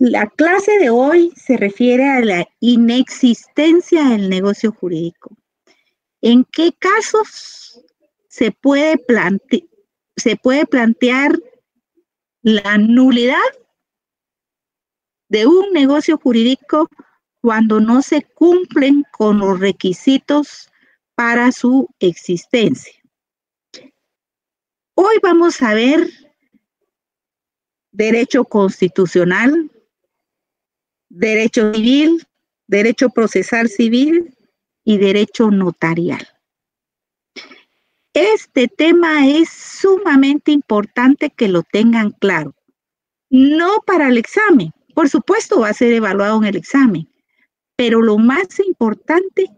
La clase de hoy se refiere a la inexistencia del negocio jurídico. ¿En qué casos se puede plantear la nulidad de un negocio jurídico cuando no se cumplen con los requisitos para su existencia? Hoy vamos a ver derecho constitucional, derecho civil, derecho procesal civil y derecho notarial. Este tema es sumamente importante que lo tengan claro. No para el examen, por supuesto va a ser evaluado en el examen, pero lo más importante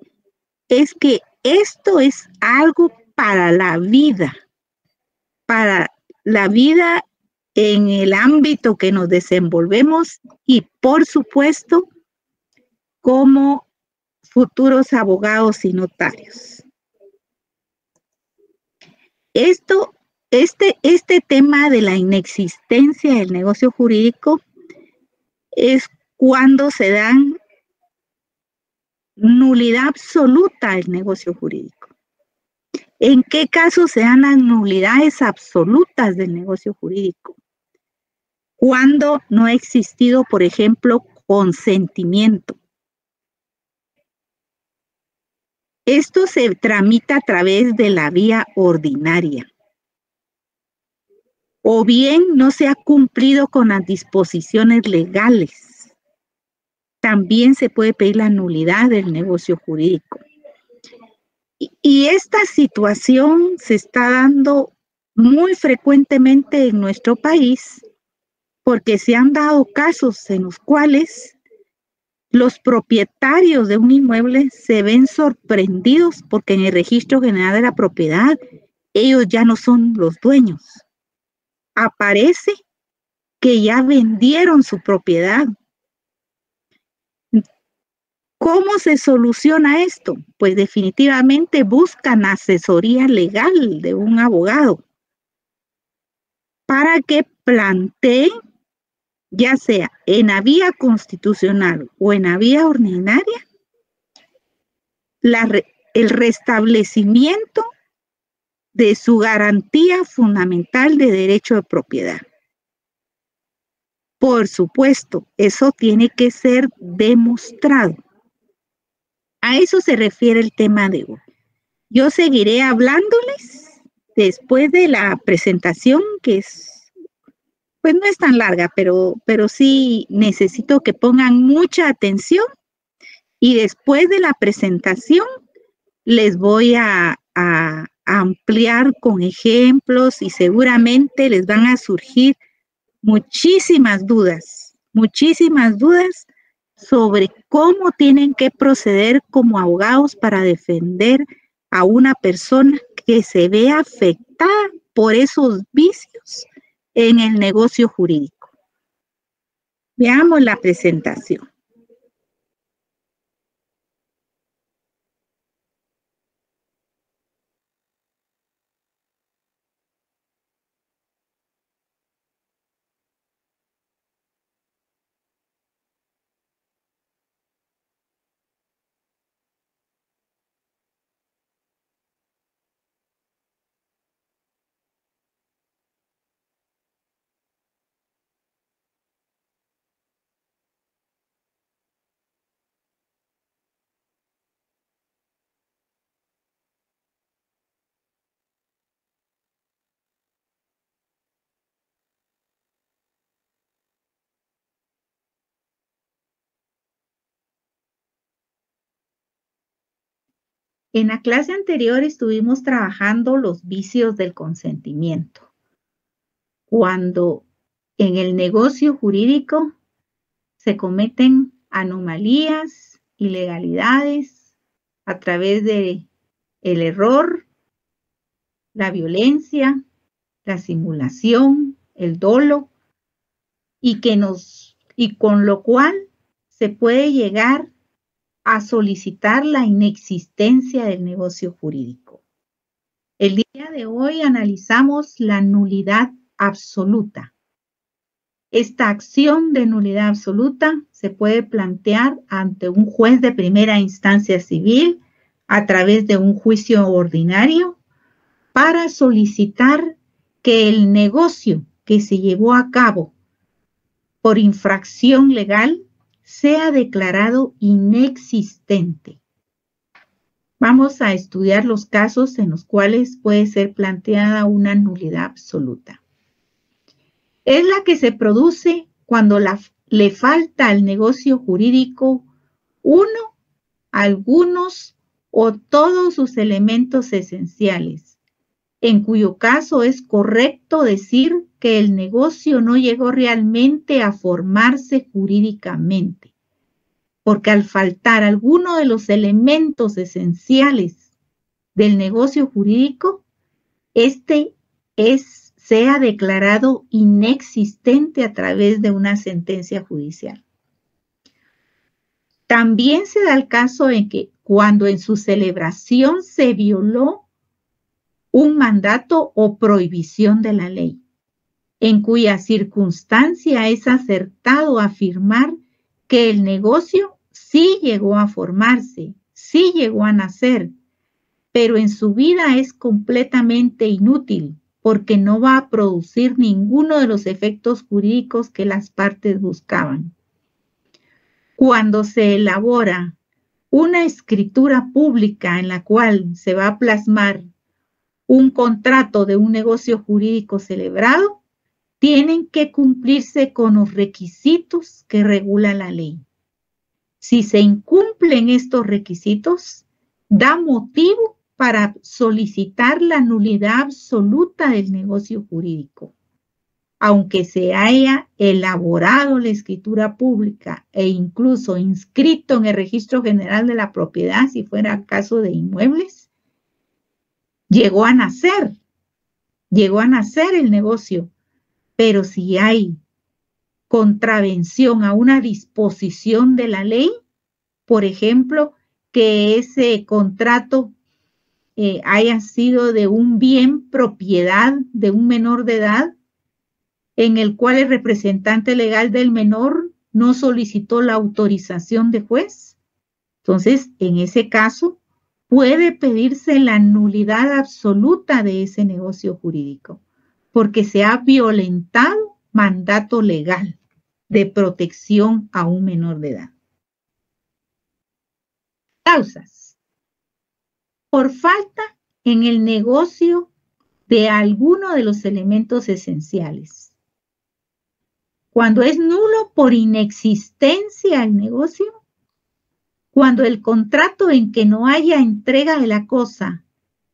es que esto es algo para la vida en el ámbito que nos desenvolvemos y por supuesto como futuros abogados y notarios. Este tema de la inexistencia del negocio jurídico es cuando se dan nulidad absoluta del negocio jurídico. ¿En qué casos se dan las nulidades absolutas del negocio jurídico? Cuando no ha existido, por ejemplo, consentimiento. Esto se tramita a través de la vía ordinaria. O bien no se ha cumplido con las disposiciones legales. También se puede pedir la nulidad del negocio jurídico. Y esta situación se está dando muy frecuentemente en nuestro país porque se han dado casos en los cuales los propietarios de un inmueble se ven sorprendidos porque en el registro general de la propiedad ellos ya no son los dueños. Aparece que ya vendieron su propiedad. ¿Cómo se soluciona esto? Pues definitivamente buscan asesoría legal de un abogado para que planteen, ya sea en la vía constitucional o en la vía ordinaria, el restablecimiento de su garantía fundamental de derecho de propiedad. Por supuesto, eso tiene que ser demostrado. A eso se refiere el tema de hoy. Yo seguiré hablándoles después de la presentación, que pues no es tan larga, pero sí necesito que pongan mucha atención. Y después de la presentación les voy a ampliar con ejemplos y seguramente les van a surgir muchísimas dudas sobre cómo tienen que proceder como abogados para defender a una persona que se ve afectada por esos vicios en el negocio jurídico. Veamos la presentación. En la clase anterior estuvimos trabajando los vicios del consentimiento. Cuando en el negocio jurídico se cometen anomalías, ilegalidades a través de el error, la violencia, la simulación, el dolo, y con lo cual se puede llegar a solicitar la inexistencia del negocio jurídico. El día de hoy analizamos la nulidad absoluta. esta acción de nulidad absoluta se puede plantear ante un juez de primera instancia civil a través de un juicio ordinario para solicitar que el negocio que se llevó a cabo por infracción legal sea declarado inexistente. Vamos a estudiar los casos en los cuales puede ser planteada una nulidad absoluta. Es la que se produce cuando le falta al negocio jurídico uno, algunos o todos sus elementos esenciales, en cuyo caso es correcto decir que el negocio no llegó realmente a formarse jurídicamente, porque al faltar alguno de los elementos esenciales del negocio jurídico, sea declarado inexistente a través de una sentencia judicial. También se da el caso en que cuando en su celebración se violó un mandato o prohibición de la ley, en cuya circunstancia es acertado afirmar que el negocio sí llegó a formarse, sí llegó a nacer, pero en su vida es completamente inútil porque no va a producir ninguno de los efectos jurídicos que las partes buscaban. Cuando se elabora una escritura pública en la cual se va a plasmar un contrato de un negocio jurídico celebrado, tienen que cumplirse con los requisitos que regula la ley. Si se incumplen estos requisitos, da motivo para solicitar la nulidad absoluta del negocio jurídico. Aunque se haya elaborado la escritura pública e incluso inscrito en el Registro General de la Propiedad, si fuera caso de inmuebles, llegó a nacer el negocio, pero si hay contravención a una disposición de la ley, por ejemplo, que ese contrato haya sido de un bien propiedad de un menor de edad, en el cual el representante legal del menor no solicitó la autorización de juez, entonces, en ese caso, puede pedirse la nulidad absoluta de ese negocio jurídico, porque se ha violentado mandato legal de protección a un menor de edad. Causas. Por falta en el negocio de alguno de los elementos esenciales. Cuando es nulo por inexistencia el negocio, cuando el contrato en que no haya entrega de la cosa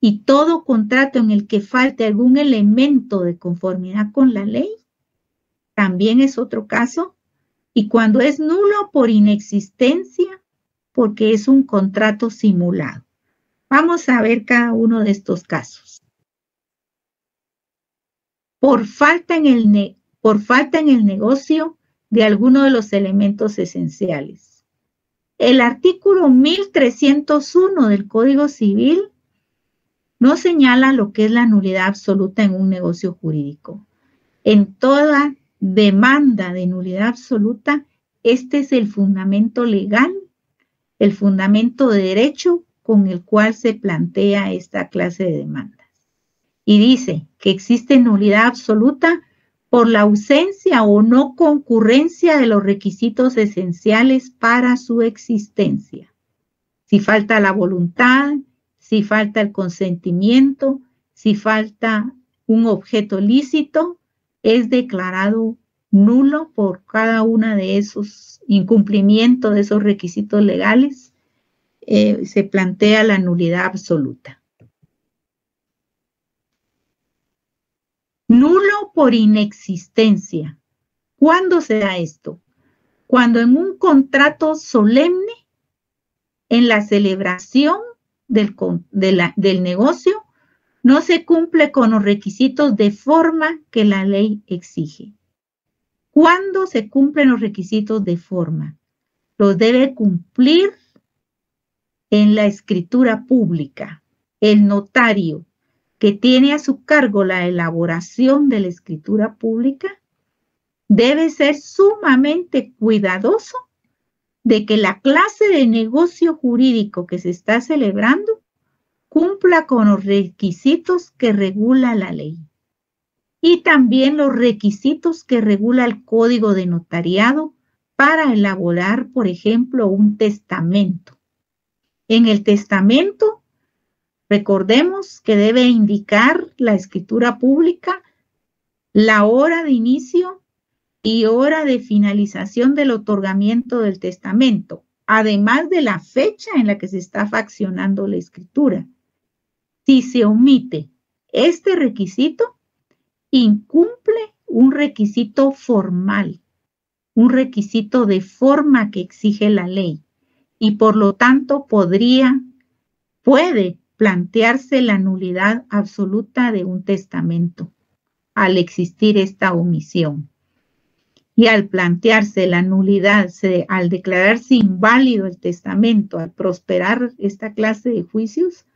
y todo contrato en el que falte algún elemento de conformidad con la ley, también es otro caso. Y cuando es nulo por inexistencia, porque es un contrato simulado. Vamos a ver cada uno de estos casos. Por falta en el negocio de alguno de los elementos esenciales. El artículo 1301 del Código Civil no señala lo que es la nulidad absoluta en un negocio jurídico. En toda demanda de nulidad absoluta, este es el fundamento legal, el fundamento de derecho con el cual se plantea esta clase de demandas. Y dice que existe nulidad absoluta por la ausencia o no concurrencia de los requisitos esenciales para su existencia. Si falta la voluntad, si falta el consentimiento, si falta un objeto lícito, es declarado nulo por cada una de esos incumplimientos de esos requisitos legales. Se plantea la nulidad absoluta. Nulo por inexistencia. ¿Cuándo se da esto? Cuando en un contrato solemne, en la celebración del negocio, no se cumple con los requisitos de forma que la ley exige. ¿Cuándo se cumplen los requisitos de forma? Los debe cumplir en la escritura pública, el notario, que tiene a su cargo la elaboración de la escritura pública, debe ser sumamente cuidadoso de que la clase de negocio jurídico que se está celebrando cumpla con los requisitos que regula la ley y también los requisitos que regula el Código de Notariado para elaborar, por ejemplo, un testamento. En el testamento, recordemos que debe indicar la escritura pública, la hora de inicio y hora de finalización del otorgamiento del testamento, además de la fecha en la que se está faccionando la escritura. Si se omite este requisito, incumple un requisito formal, un requisito de forma que exige la ley y por lo tanto puede plantearse la nulidad absoluta de un testamento al existir esta omisión. Y al plantearse la nulidad, al declararse inválido el testamento, al prosperar esta clase de juicios,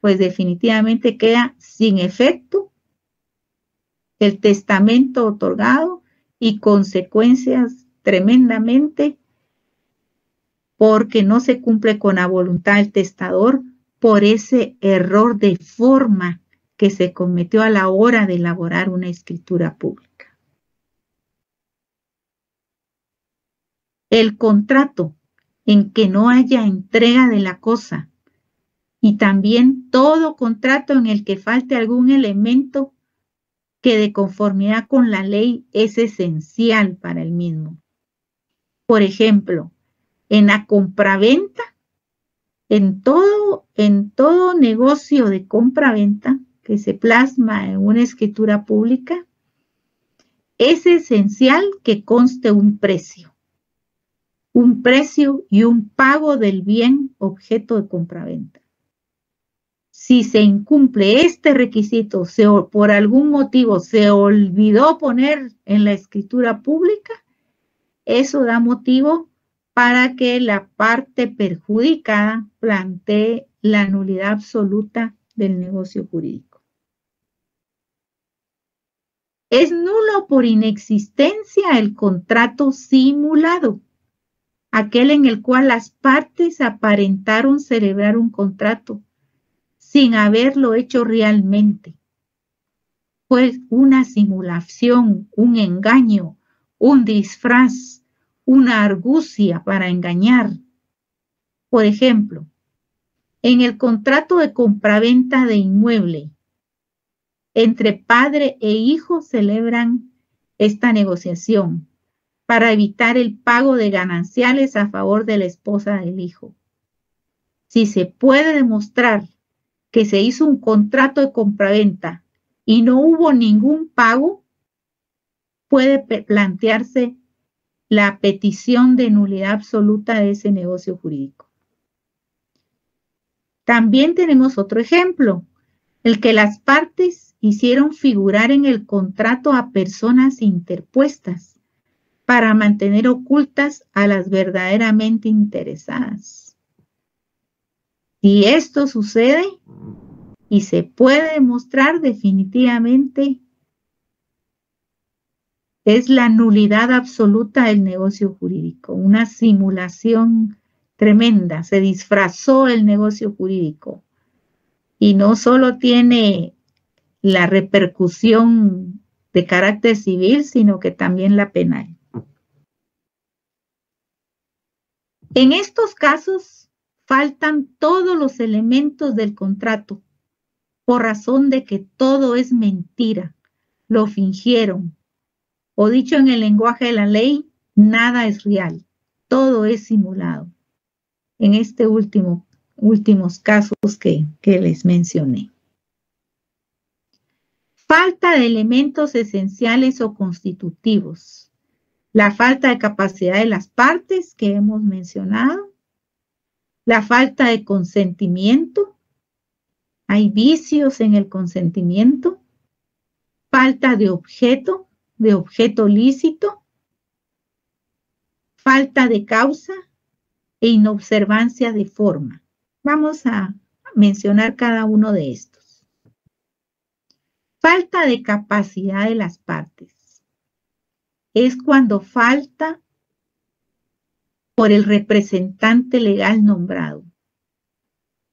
pues definitivamente queda sin efecto el testamento otorgado y consecuencias tremendamente porque no se cumple con la voluntad del testador por ese error de forma que se cometió a la hora de elaborar una escritura pública. El contrato en que no haya entrega de la cosa y también todo contrato en el que falte algún elemento que de conformidad con la ley es esencial para el mismo. Por ejemplo, en la compraventa, en todo negocio de compraventa que se plasma en una escritura pública, es esencial que conste un precio y un pago del bien objeto de compraventa. Si se incumple este requisito, por algún motivo se olvidó poner en la escritura pública, eso da motivo para que la parte perjudicada plantee la nulidad absoluta del negocio jurídico. Es nulo por inexistencia el contrato simulado, aquel en el cual las partes aparentaron celebrar un contrato sin haberlo hecho realmente. Pues una simulación, un engaño, un disfraz, una argucia para engañar. Por ejemplo, en el contrato de compraventa de inmueble, entre padre e hijo celebran esta negociación para evitar el pago de gananciales a favor de la esposa del hijo. Si se puede demostrar que se hizo un contrato de compraventa y no hubo ningún pago, puede plantearse la petición de nulidad absoluta de ese negocio jurídico. También tenemos otro ejemplo, el que las partes hicieron figurar en el contrato a personas interpuestas para mantener ocultas a las verdaderamente interesadas. Si esto sucede y se puede demostrar definitivamente, es la nulidad absoluta del negocio jurídico, una simulación tremenda, se disfrazó el negocio jurídico y no solo tiene la repercusión de carácter civil, sino que también la penal. En estos casos faltan todos los elementos del contrato por razón de que todo es mentira, lo fingieron, o dicho en el lenguaje de la ley, nada es real, todo es simulado. En este últimos casos que les mencioné. Falta de elementos esenciales o constitutivos. La falta de capacidad de las partes que hemos mencionado. La falta de consentimiento. Hay vicios en el consentimiento. Falta de objeto lícito. Falta de causa e inobservancia de forma. Vamos a mencionar cada uno de estos. Falta de capacidad de las partes. es cuando falta por el representante legal nombrado. O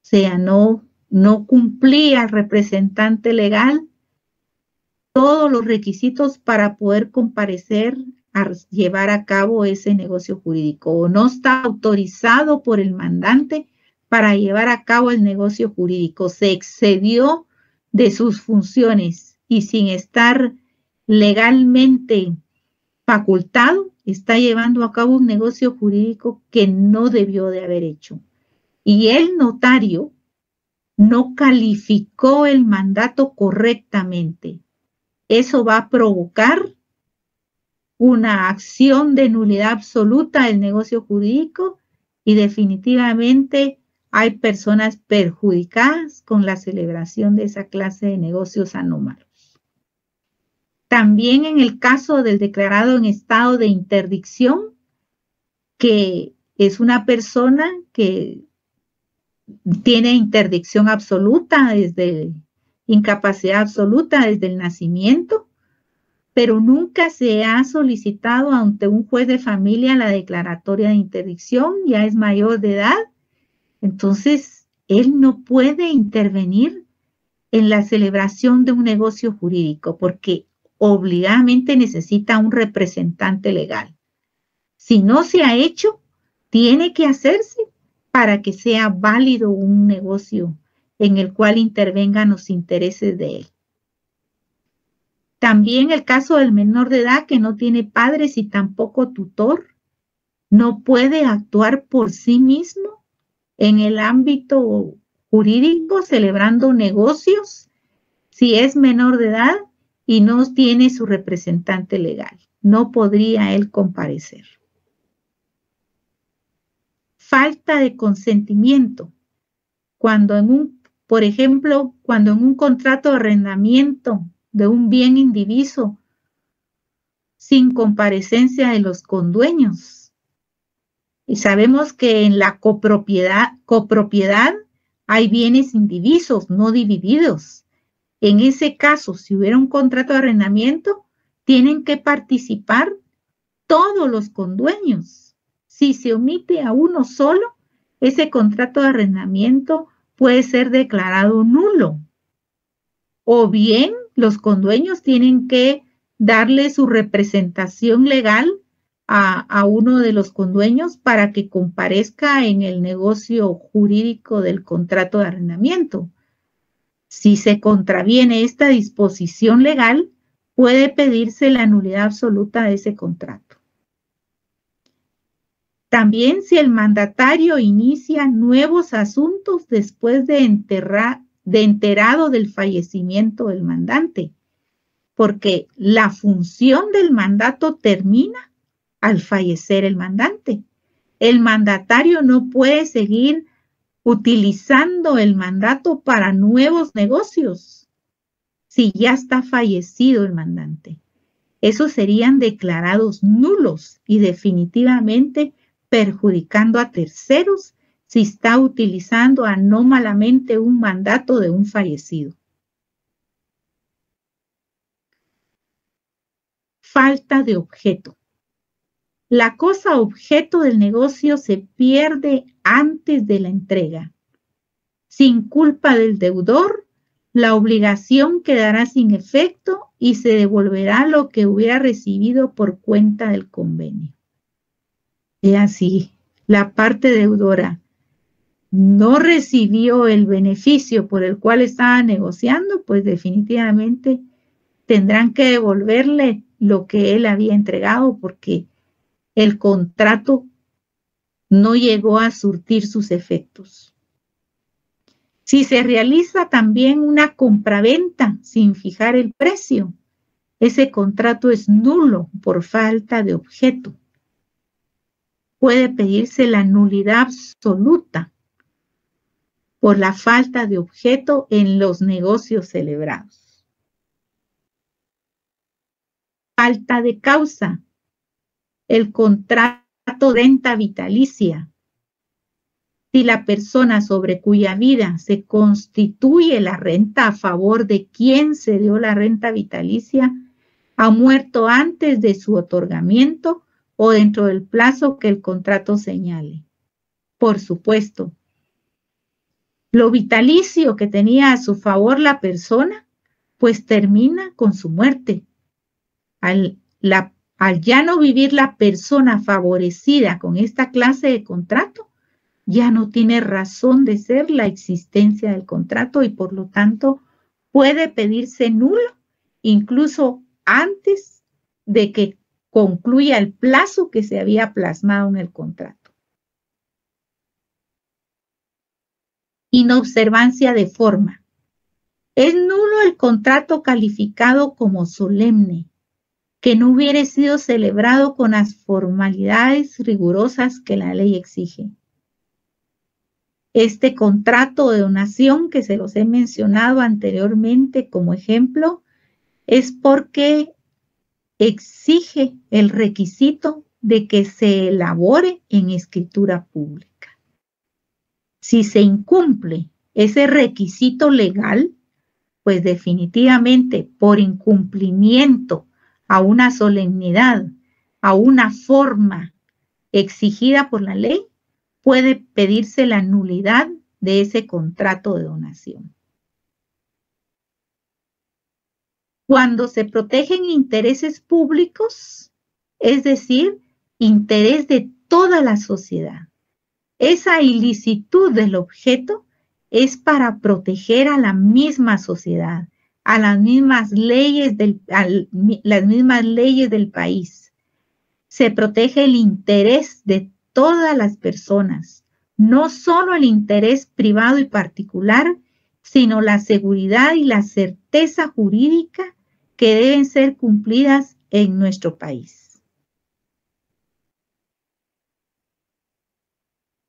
sea, no cumplía el representante legal todos los requisitos para poder comparecer a llevar a cabo ese negocio jurídico, o no está autorizado por el mandante para llevar a cabo el negocio jurídico, se excedió de sus funciones y sin estar legalmente facultado, está llevando a cabo un negocio jurídico que no debió de haber hecho. Y el notario no calificó el mandato correctamente. Eso va a provocar una acción de nulidad absoluta del negocio jurídico y definitivamente hay personas perjudicadas con la celebración de esa clase de negocios anómalos. También en el caso del declarado en estado de interdicción, que es una persona que tiene interdicción absoluta incapacidad absoluta desde el nacimiento, pero nunca se ha solicitado ante un juez de familia la declaratoria de interdicción, ya es mayor de edad, entonces él no puede intervenir en la celebración de un negocio jurídico porque obligadamente necesita un representante legal. Si no se ha hecho, tiene que hacerse para que sea válido un negocio en el cual intervengan los intereses de él. También el caso del menor de edad que no tiene padres y tampoco tutor, no puede actuar por sí mismo en el ámbito jurídico celebrando negocios si es menor de edad y no tiene su representante legal. No podría él comparecer. Falta de consentimiento. Por ejemplo, cuando en un contrato de arrendamiento de un bien indiviso sin comparecencia de los condueños. Y sabemos que en la copropiedad hay bienes indivisos, no divididos. En ese caso, si hubiera un contrato de arrendamiento, tienen que participar todos los condueños. Si se omite a uno solo, ese contrato de arrendamiento puede ser declarado nulo. O bien, los condueños tienen que darle su representación legal a uno de los condueños para que comparezca en el negocio jurídico del contrato de arrendamiento. Si se contraviene esta disposición legal, puede pedirse la nulidad absoluta de ese contrato. También si el mandatario inicia nuevos asuntos después de enterado del fallecimiento del mandante, porque la función del mandato termina al fallecer el mandante. El mandatario no puede seguir utilizando el mandato para nuevos negocios si ya está fallecido el mandante. Esos serían declarados nulos y definitivamente perjudicando a terceros si está utilizando anómalamente un mandato de un fallecido. Falta de objeto. La cosa objeto del negocio se pierde antes de la entrega. Sin culpa del deudor, la obligación quedará sin efecto y se devolverá lo que hubiera recibido por cuenta del convenio. Y así, la parte deudora no recibió el beneficio por el cual estaba negociando, pues definitivamente tendrán que devolverle lo que él había entregado porque el contrato no llegó a surtir sus efectos. Si se realiza también una compraventa sin fijar el precio, ese contrato es nulo por falta de objeto. Puede pedirse la nulidad absoluta por la falta de objeto en los negocios celebrados. Falta de causa. El contrato de renta vitalicia. Si la persona sobre cuya vida se constituye la renta a favor de quien se dio la renta vitalicia, ha muerto antes de su otorgamiento o dentro del plazo que el contrato señale. Por supuesto, lo vitalicio que tenía a su favor la persona, pues termina con su muerte. Al ya no vivir la persona favorecida con esta clase de contrato, ya no tiene razón de ser la existencia del contrato y por lo tanto puede pedirse nulo incluso antes de que concluya el plazo que se había plasmado en el contrato. Inobservancia de forma. Es nulo el contrato calificado como solemne, que no hubiera sido celebrado con las formalidades rigurosas que la ley exige. Este contrato de donación que se los he mencionado anteriormente como ejemplo es porque exige el requisito de que se elabore en escritura pública. Si se incumple ese requisito legal, pues definitivamente por incumplimiento a una solemnidad, a una forma exigida por la ley, puede pedirse la nulidad de ese contrato de donación. Cuando se protegen intereses públicos, es decir, interés de toda la sociedad, esa ilicitud del objeto es para proteger a la misma sociedad, a las mismas leyes del país. Se protege el interés de todas las personas, no solo el interés privado y particular, sino la seguridad y la certeza jurídica que deben ser cumplidas en nuestro país.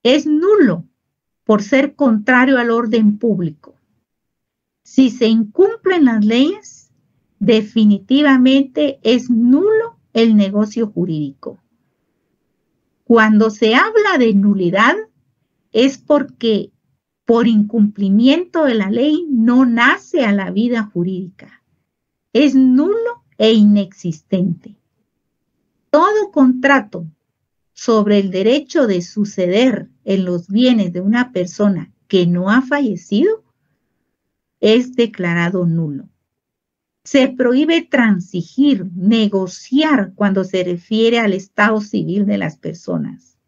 Es nulo por ser contrario al orden público. Si se incumplen las leyes, definitivamente es nulo el negocio jurídico. Cuando se habla de nulidad, es porque por incumplimiento de la ley no nace a la vida jurídica. Es nulo e inexistente. Todo contrato sobre el derecho de suceder en los bienes de una persona que no ha fallecido es declarado nulo. Se prohíbe transigir, negociar cuando se refiere al estado civil de las personas.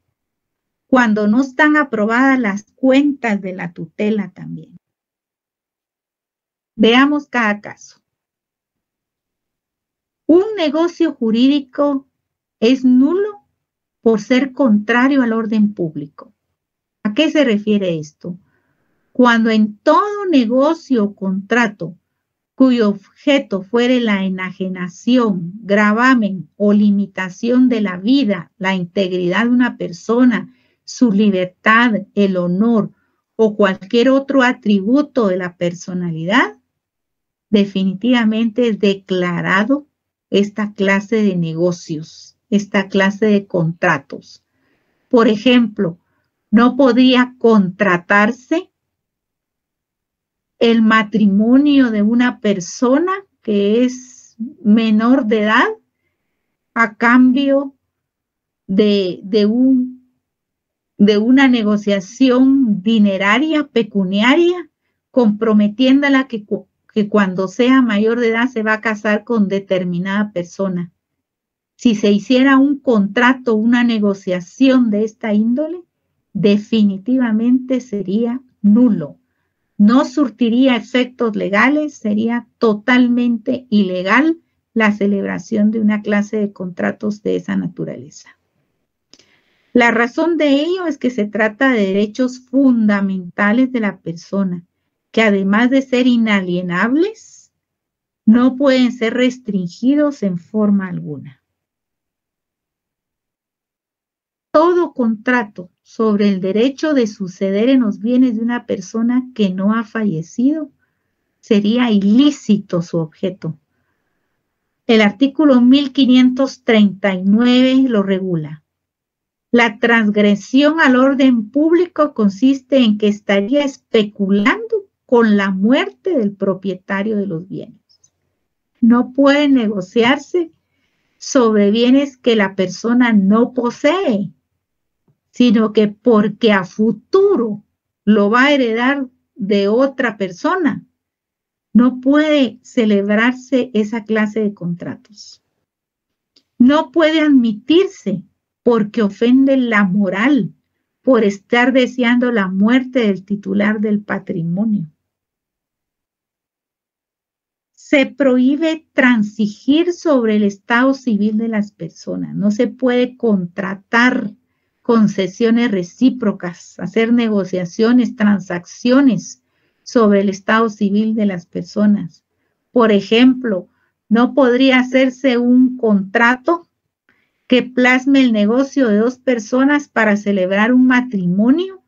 Cuando no están aprobadas las cuentas de la tutela también. Veamos cada caso. Un negocio jurídico es nulo por ser contrario al orden público. ¿A qué se refiere esto? Cuando en todo negocio o contrato cuyo objeto fuere la enajenación, gravamen o limitación de la vida, la integridad de una persona, su libertad, el honor o cualquier otro atributo de la personalidad, definitivamente es declarado esta clase de negocios, esta clase de contratos. Por ejemplo, no podría contratarse el matrimonio de una persona que es menor de edad a cambio de una negociación dineraria, pecuniaria, comprometiéndola que cuando sea mayor de edad se va a casar con determinada persona. Si se hiciera un contrato, una negociación de esta índole, definitivamente sería nulo. No surtiría efectos legales, sería totalmente ilegal la celebración de una clase de contratos de esa naturaleza. La razón de ello es que se trata de derechos fundamentales de la persona, que además de ser inalienables, no pueden ser restringidos en forma alguna. Todo contrato sobre el derecho de suceder en los bienes de una persona que no ha fallecido sería ilícito su objeto. El artículo 1539 lo regula. La transgresión al orden público consiste en que estaría especulando con la muerte del propietario de los bienes. no puede negociarse sobre bienes que la persona no posee, sino que porque a futuro lo va a heredar de otra persona. No puede celebrarse esa clase de contratos. No puede admitirse porque ofende la moral por estar deseando la muerte del titular del patrimonio. Se prohíbe transigir sobre el estado civil de las personas. No se puede contratar concesiones recíprocas, hacer negociaciones, transacciones sobre el estado civil de las personas. Por ejemplo, no podría hacerse un contrato que plasme el negocio de dos personas para celebrar un matrimonio,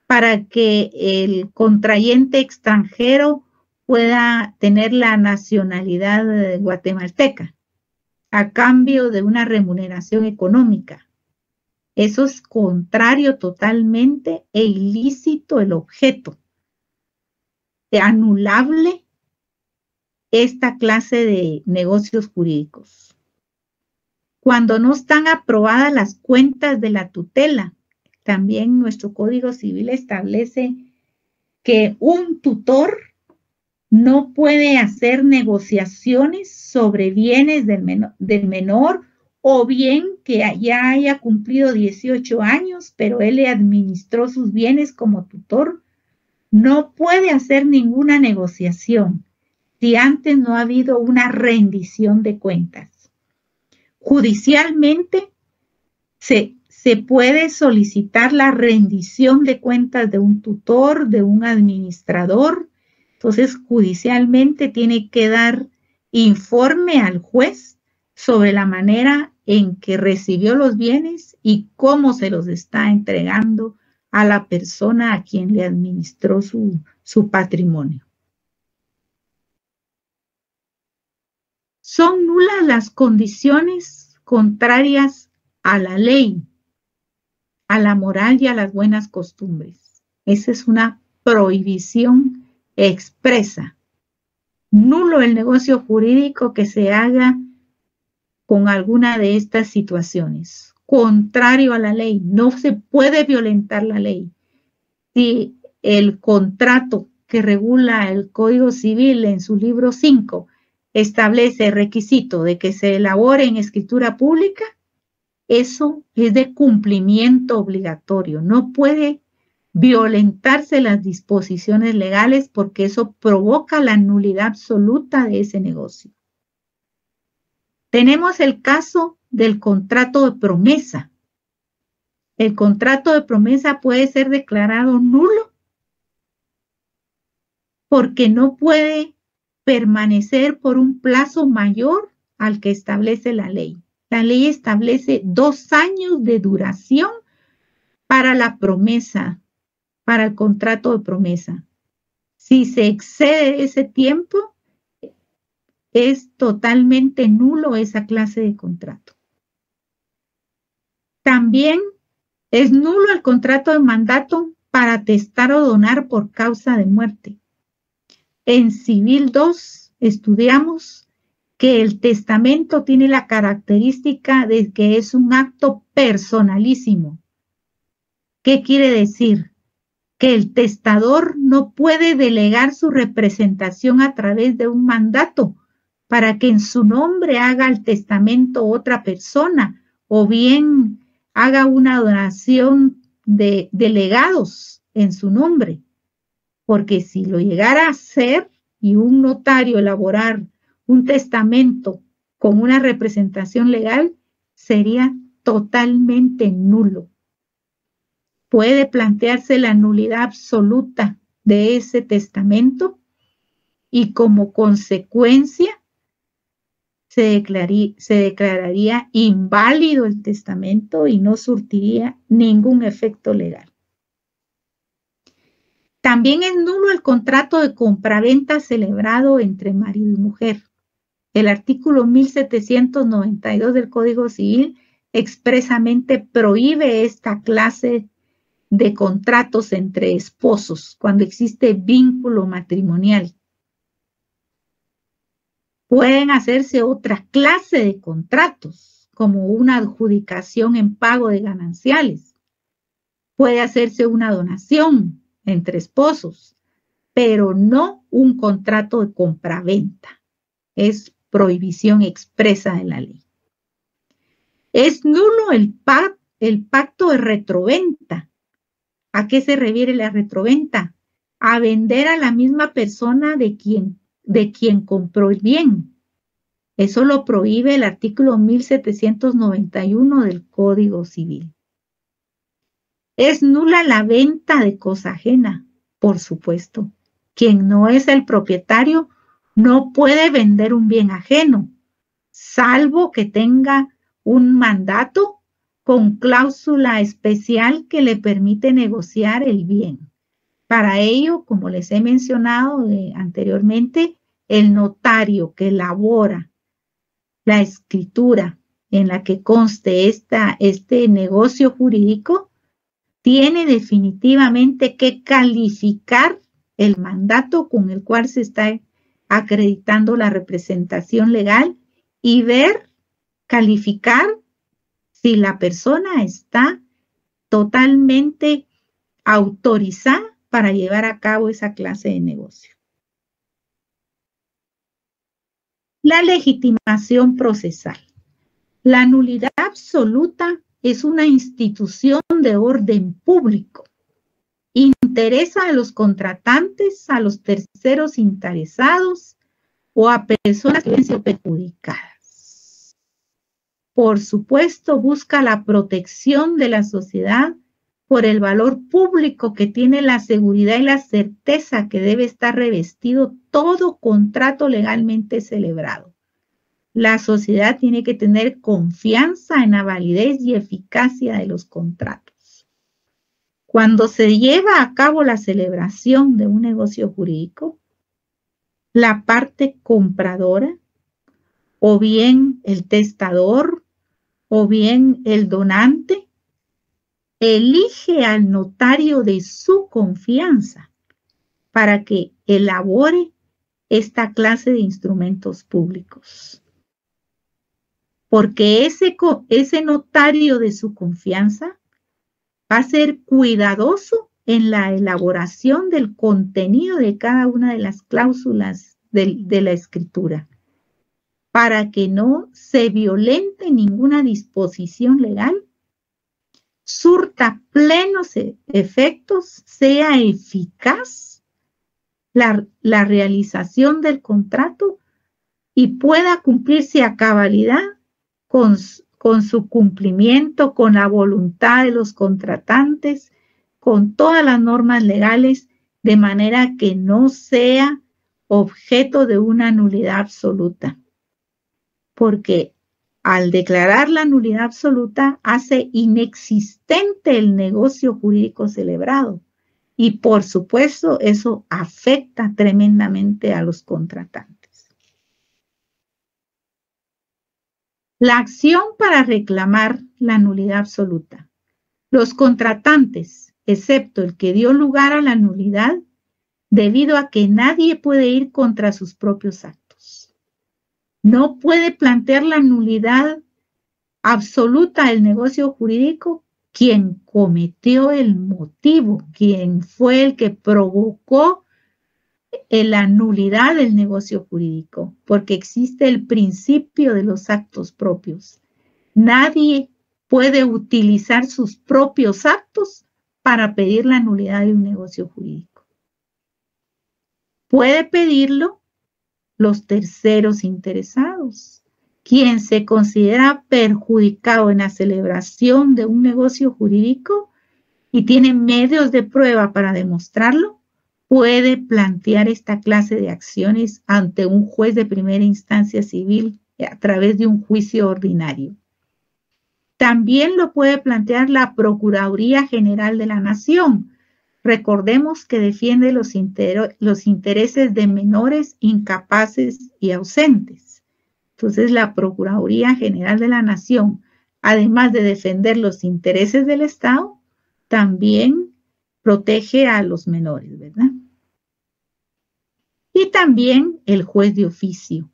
para que el contrayente extranjero pueda tener la nacionalidad guatemalteca a cambio de una remuneración económica. Eso es contrario totalmente e ilícito el objeto. Anulable esta clase de negocios jurídicos. Cuando no están aprobadas las cuentas de la tutela, también nuestro Código Civil establece que un tutor no puede hacer negociaciones sobre bienes del menor o bien que ya haya cumplido 18 años, pero él le administró sus bienes como tutor. No puede hacer ninguna negociación si antes no ha habido una rendición de cuentas. Judicialmente se puede solicitar la rendición de cuentas de un tutor, de un administrador. Entonces, judicialmente tiene que dar informe al juez sobre la manera en que recibió los bienes y cómo se los está entregando a la persona a quien le administró su patrimonio. Son nulas las condiciones contrarias a la ley, a la moral y a las buenas costumbres. Esa es una prohibición expresa. Nulo el negocio jurídico que se haga con alguna de estas situaciones. Contrario a la ley, no se puede violentar la ley. Si el contrato que regula el Código Civil en su libro 5 establece el requisito de que se elabore en escritura pública, eso es de cumplimiento obligatorio. No puede violentarse las disposiciones legales porque eso provoca la nulidad absoluta de ese negocio. Tenemos el caso del contrato de promesa. El contrato de promesa puede ser declarado nulo porque no puede permanecer por un plazo mayor al que establece la ley. La ley establece 2 años de duración para la promesa, para el contrato de promesa. Si se excede ese tiempo, es totalmente nulo esa clase de contrato. También es nulo el contrato de mandato para testar o donar por causa de muerte. En Civil 2 estudiamos que el testamento tiene la característica de que es un acto personalísimo. ¿Qué quiere decir? Que el testador no puede delegar su representación a través de un mandato para que en su nombre haga el testamento otra persona o bien haga una donación de legados en su nombre. Porque si lo llegara a hacer y un notario elaborar un testamento con una representación legal, sería totalmente nulo. Puede plantearse la nulidad absoluta de ese testamento y como consecuencia se declararía inválido el testamento y no surtiría ningún efecto legal. También es nulo el contrato de compraventa celebrado entre marido y mujer. El artículo 1792 del Código Civil expresamente prohíbe esta clase de contratos entre esposos cuando existe vínculo matrimonial. Pueden hacerse otra clase de contratos, como una adjudicación en pago de gananciales. Puede hacerse una donación entre esposos, pero no un contrato de compraventa. Es prohibición expresa de la ley. Es nulo el pacto de retroventa. ¿A qué se refiere la retroventa? A vender a la misma persona de quien compró el bien. Eso lo prohíbe el artículo 1791 del Código Civil. Es nula la venta de cosa ajena, por supuesto. Quien no es el propietario no puede vender un bien ajeno, salvo que tenga un mandato con cláusula especial que le permite negociar el bien. Para ello, como les he mencionado anteriormente, el notario que elabora la escritura en la que conste este negocio jurídico tiene definitivamente que calificar el mandato con el cual se está acreditando la representación legal y calificar si la persona está totalmente autorizada para llevar a cabo esa clase de negocio. La legitimación procesal. La nulidad absoluta es una institución de orden público. Interesa a los contratantes, a los terceros interesados o a personas que han sido perjudicadas. Por supuesto, busca la protección de la sociedad por el valor público que tiene la seguridad y la certeza que debe estar revestido todo contrato legalmente celebrado. La sociedad tiene que tener confianza en la validez y eficacia de los contratos. Cuando se lleva a cabo la celebración de un negocio jurídico, la parte compradora, o bien el testador, o bien el donante, elige al notario de su confianza para que elabore esta clase de instrumentos públicos. Porque ese notario de su confianza va a ser cuidadoso en la elaboración del contenido de cada una de las cláusulas de la escritura, para que no se violente ninguna disposición legal, surta plenos efectos, sea eficaz la realización del contrato y pueda cumplirse a cabalidad con su cumplimiento, con la voluntad de los contratantes, con todas las normas legales, de manera que no sea objeto de una nulidad absoluta. Porque al declarar la nulidad absoluta, hace inexistente el negocio jurídico celebrado. Y por supuesto, eso afecta tremendamente a los contratantes. La acción para reclamar la nulidad absoluta. Los contratantes, excepto el que dio lugar a la nulidad, debido a que nadie puede ir contra sus propios actos. No puede plantear la nulidad absoluta del negocio jurídico quien cometió el motivo, quien fue el que provocó la nulidad del negocio jurídico, porque existe el principio de los actos propios. Nadie puede utilizar sus propios actos para pedir la nulidad de un negocio jurídico. Puede pedirlo los terceros interesados. Quien se considera perjudicado en la celebración de un negocio jurídico y tiene medios de prueba para demostrarlo, puede plantear esta clase de acciones ante un juez de primera instancia civil a través de un juicio ordinario. También lo puede plantear la Procuraduría General de la Nación. Recordemos que defiende los intereses de menores incapaces y ausentes. Entonces, la Procuraduría General de la Nación, además de defender los intereses del Estado, también protege a los menores, ¿verdad? Y también el juez de oficio.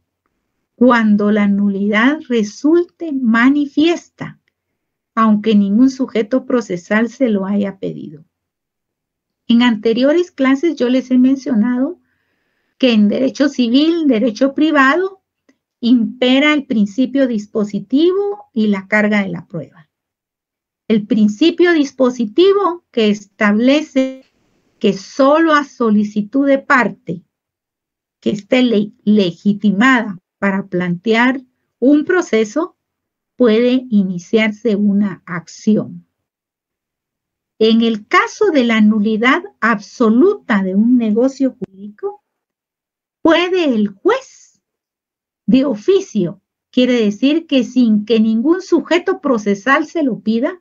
cuando la nulidad resulte manifiesta, aunque ningún sujeto procesal se lo haya pedido. En anteriores clases yo les he mencionado que en derecho civil, derecho privado, impera el principio dispositivo y la carga de la prueba. El principio dispositivo que establece que solo a solicitud de parte que esté legitimada para plantear un proceso puede iniciarse una acción. En el caso de la nulidad absoluta de un negocio jurídico, puede el juez de oficio, quiere decir que sin que ningún sujeto procesal se lo pida,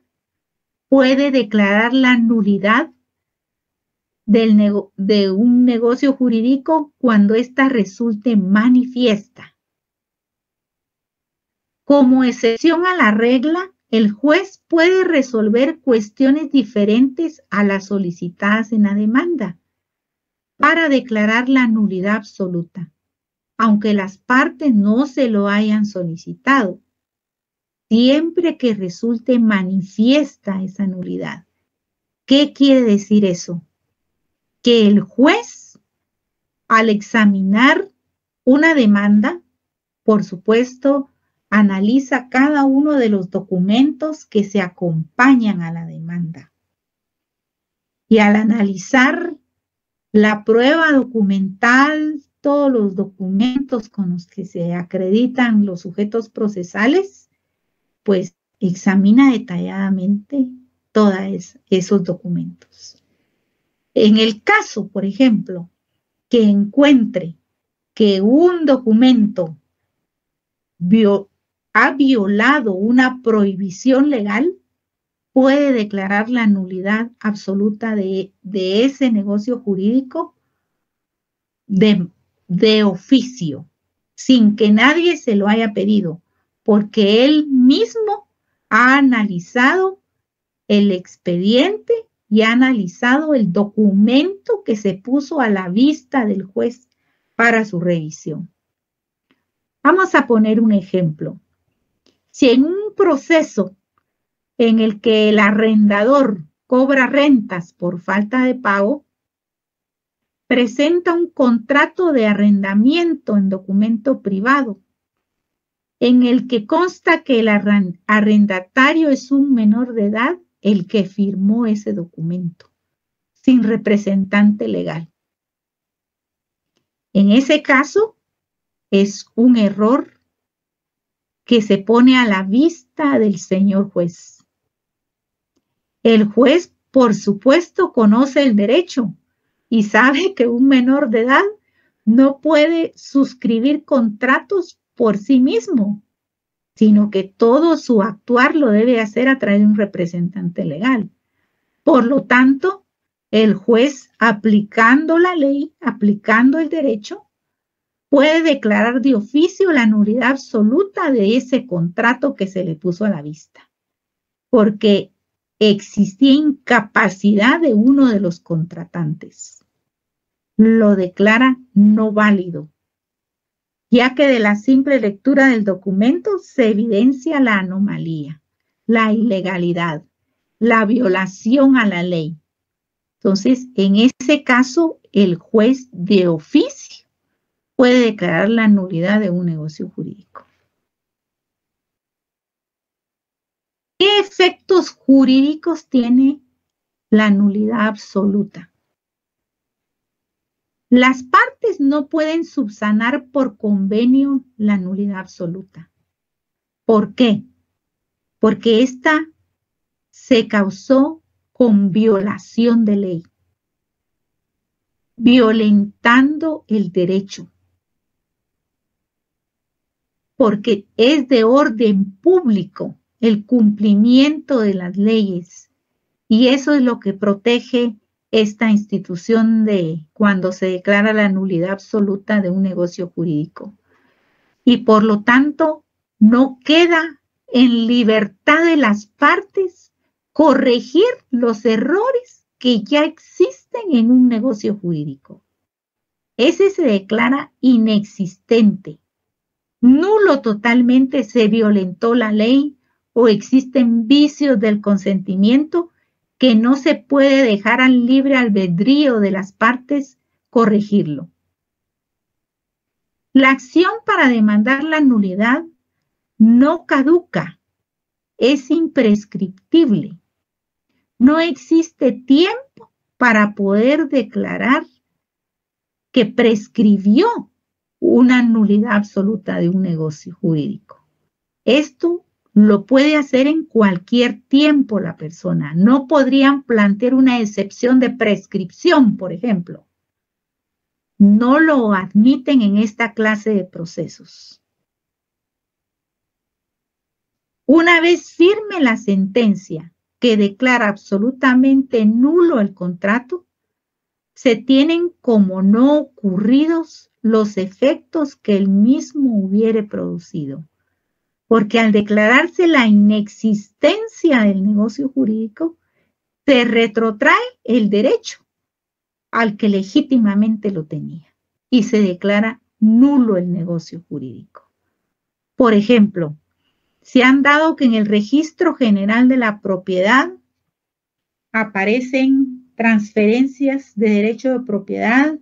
puede declarar la nulidad de un negocio jurídico cuando ésta resulte manifiesta. Como excepción a la regla, el juez puede resolver cuestiones diferentes a las solicitadas en la demanda para declarar la nulidad absoluta, aunque las partes no se lo hayan solicitado, siempre que resulte manifiesta esa nulidad. ¿Qué quiere decir eso? Que el juez, al examinar una demanda, por supuesto, analiza cada uno de los documentos que se acompañan a la demanda. Y al analizar la prueba documental, todos los documentos con los que se acreditan los sujetos procesales, pues examina detalladamente todos esos documentos. En el caso, por ejemplo, que encuentre que un documento ha violado una prohibición legal, puede declarar la nulidad absoluta de ese negocio jurídico de oficio, sin que nadie se lo haya pedido, porque él mismo ha analizado el expediente y ha analizado el documento que se puso a la vista del juez para su revisión. Vamos a poner un ejemplo. Si en un proceso en el que el arrendador cobra rentas por falta de pago, presenta un contrato de arrendamiento en documento privado, en el que consta que el arrendatario es un menor de edad el que firmó ese documento, sin representante legal. En ese caso, es un error que se pone a la vista del señor juez. El juez, por supuesto, conoce el derecho y sabe que un menor de edad no puede suscribir contratos por sí mismo, sino que todo su actuar lo debe hacer a través de un representante legal. Por lo tanto, el juez, aplicando la ley, aplicando el derecho, puede declarar de oficio la nulidad absoluta de ese contrato que se le puso a la vista, porque existía incapacidad de uno de los contratantes. Lo declara no válido, ya que de la simple lectura del documento se evidencia la anomalía, la ilegalidad, la violación a la ley. Entonces, en ese caso, el juez de oficio puede declarar la nulidad de un negocio jurídico. ¿Qué efectos jurídicos tiene la nulidad absoluta? Las partes no pueden subsanar por convenio la nulidad absoluta. ¿Por qué? Porque esta se causó con violación de ley, violentando el derecho, porque es de orden público el cumplimiento de las leyes, y eso es lo que protege esta institución de cuando se declara la nulidad absoluta de un negocio jurídico. Y por lo tanto, no queda en libertad de las partes corregir los errores que ya existen en un negocio jurídico. Ese se declara inexistente. nulo totalmente, se violentó la ley o existen vicios del consentimiento que no se puede dejar al libre albedrío de las partes corregirlo. La acción para demandar la nulidad no caduca, es imprescriptible. No existe tiempo para poder declarar que prescribió una nulidad absoluta de un negocio jurídico. Esto lo puede hacer en cualquier tiempo la persona. No podrían plantear una excepción de prescripción, por ejemplo. No lo admiten en esta clase de procesos. Una vez firme la sentencia que declara absolutamente nulo el contrato, se tienen como no ocurridos los efectos que el mismo hubiere producido. Porque al declararse la inexistencia del negocio jurídico, se retrotrae el derecho al que legítimamente lo tenía y se declara nulo el negocio jurídico. Por ejemplo, se han dado que en el registro general de la propiedad aparecen transferencias de derecho de propiedad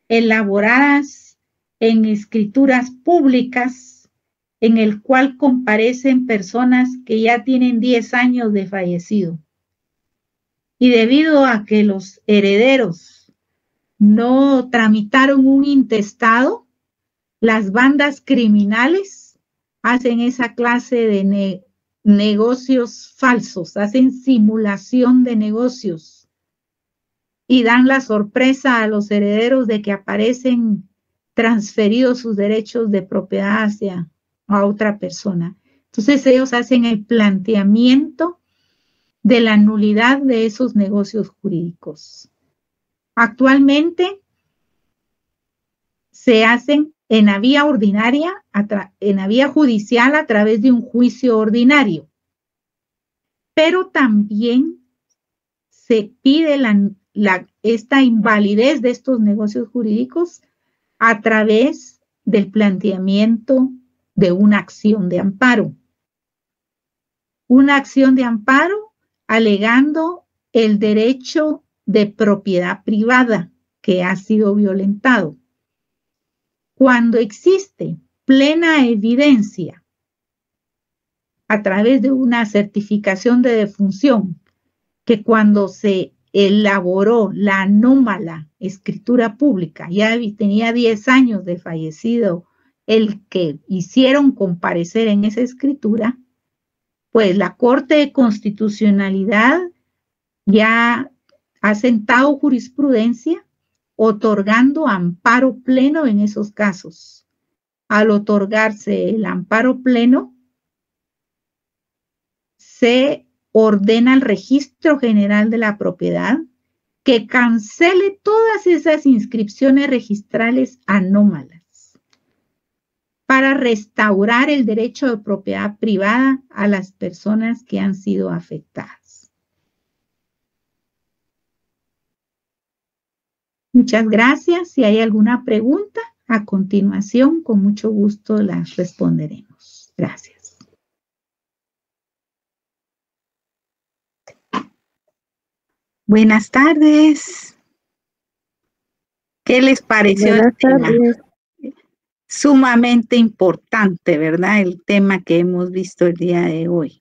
elaboradas en escrituras públicas, en el cual comparecen personas que ya tienen 10 años de fallecido. Y debido a que los herederos no tramitaron un intestado, las bandas criminales hacen esa clase de negocios falsos, hacen simulación de negocios y dan la sorpresa a los herederos de que aparecen transferidos sus derechos de propiedad hacia a otra persona. Entonces ellos hacen el planteamiento de la nulidad de esos negocios jurídicos. Actualmente se hacen en la vía ordinaria, en la vía judicial a través de un juicio ordinario, pero también se pide esta invalidez de estos negocios jurídicos a través del planteamiento de una acción de amparo. Una acción de amparo alegando el derecho de propiedad privada que ha sido violentado. Cuando existe plena evidencia a través de una certificación de defunción que cuando se elaboró la anómala escritura pública, ya tenía 10 años de fallecido el que hicieron comparecer en esa escritura, pues la Corte de Constitucionalidad ya ha sentado jurisprudencia otorgando amparo pleno en esos casos. Al otorgarse el amparo pleno, se ordena al Registro General de la Propiedad que cancele todas esas inscripciones registrales anómalas para restaurar el derecho de propiedad privada a las personas que han sido afectadas. Muchas gracias. Si hay alguna pregunta, a continuación, con mucho gusto las responderemos. Gracias. Buenas tardes. ¿Qué les pareció el tema? Sumamente importante, ¿verdad? El tema que hemos visto el día de hoy.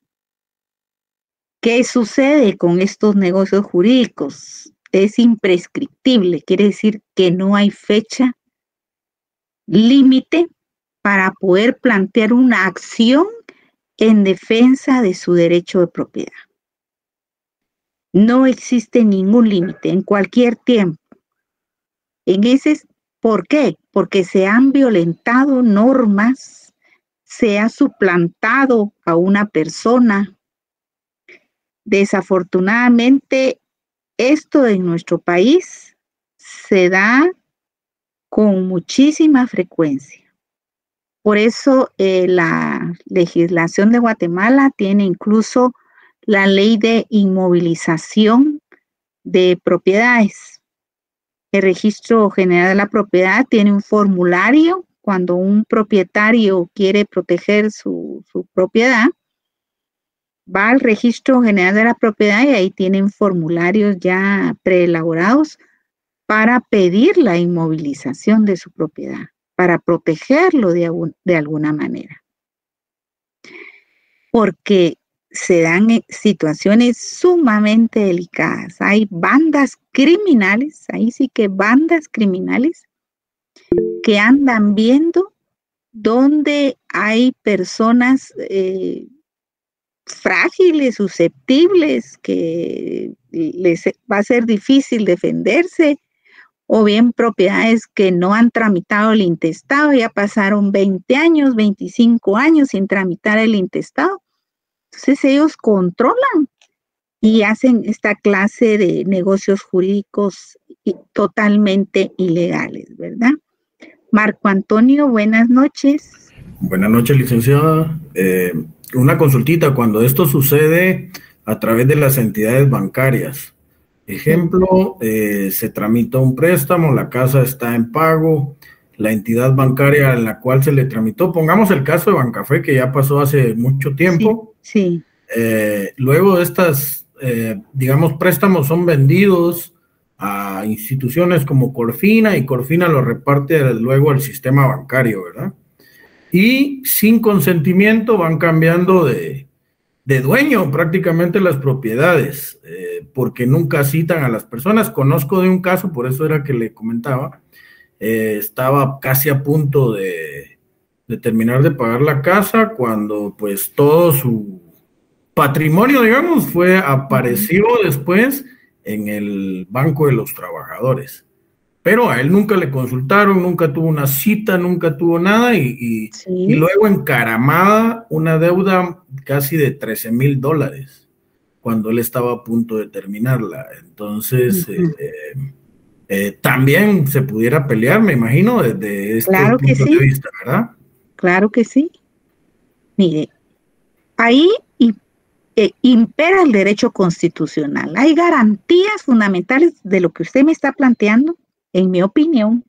¿Qué sucede con estos negocios jurídicos? Es imprescriptible, quiere decir que no hay fecha límite para poder plantear una acción en defensa de su derecho de propiedad. No existe ningún límite en cualquier tiempo. ¿Por qué? Porque se han violentado normas, se ha suplantado a una persona. Desafortunadamente, esto en nuestro país se da con muchísima frecuencia. Por eso la legislación de Guatemala tiene incluso la ley de inmovilización de propiedades. El Registro General de la Propiedad tiene un formulario cuando un propietario quiere proteger su propiedad, va al Registro General de la Propiedad y ahí tienen formularios ya preelaborados para pedir la inmovilización de su propiedad, para protegerlo de alguna manera. Porque se dan situaciones sumamente delicadas. Hay bandas criminales, ahí sí que bandas criminales, que andan viendo dónde hay personas frágiles, susceptibles, que les va a ser difícil defenderse, o bien propiedades que no han tramitado el intestado, ya pasaron 20 años, 25 años sin tramitar el intestado. Entonces ellos controlan y hacen esta clase de negocios jurídicos totalmente ilegales, ¿verdad? Marco Antonio, buenas noches. Buenas noches, licenciada. Una consultita, cuando esto sucede a través de las entidades bancarias, ejemplo, se tramita un préstamo, la casa está en pago, la entidad bancaria en la cual se le tramitó, pongamos el caso de Bancafé, que ya pasó hace mucho tiempo. Sí. Luego de estas, digamos, préstamos son vendidos a instituciones como Corfina, y Corfina lo reparte luego al sistema bancario, ¿verdad? Y sin consentimiento van cambiando de dueño prácticamente las propiedades, porque nunca citan a las personas. Conozco de un caso, por eso era que le comentaba, estaba casi a punto de terminar de pagar la casa cuando pues todo su patrimonio, digamos, apareció después en el Banco de los Trabajadores. Pero a él nunca le consultaron, nunca tuvo una cita, nunca tuvo nada, y luego encaramada una deuda casi de $13,000 cuando él estaba a punto de terminarla. Entonces, también se pudiera pelear, me imagino, desde este punto de vista, ¿verdad? Claro que sí. Mire, ahí impera el derecho constitucional. Hay garantías fundamentales de lo que usted me está planteando. En mi opinión,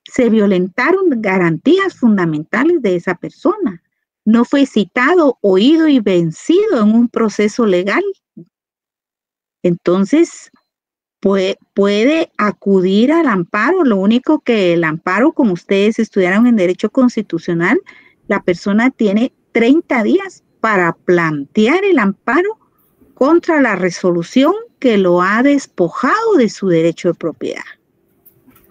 se violentaron garantías fundamentales de esa persona. No fue citado, oído y vencido en un proceso legal. Entonces, puede acudir al amparo. Lo único que el amparo, como ustedes estudiaron en Derecho Constitucional, la persona tiene 30 días para plantear el amparo contra la resolución que lo ha despojado de su derecho de propiedad.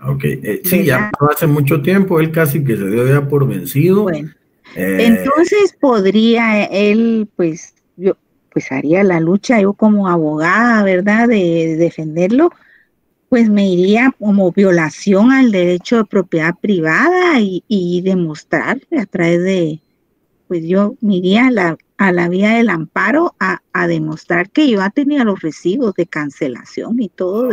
Ok, sí, ya hace mucho tiempo, él casi que se dio ya por vencido. Bueno, entonces podría él, pues, yo, pues haría la lucha, yo como abogada, ¿verdad?, de defenderlo, pues me iría como violación al derecho de propiedad privada y demostrar a través de, pues yo me iría a la vía del amparo a demostrar que yo tenía los recibos de cancelación y todo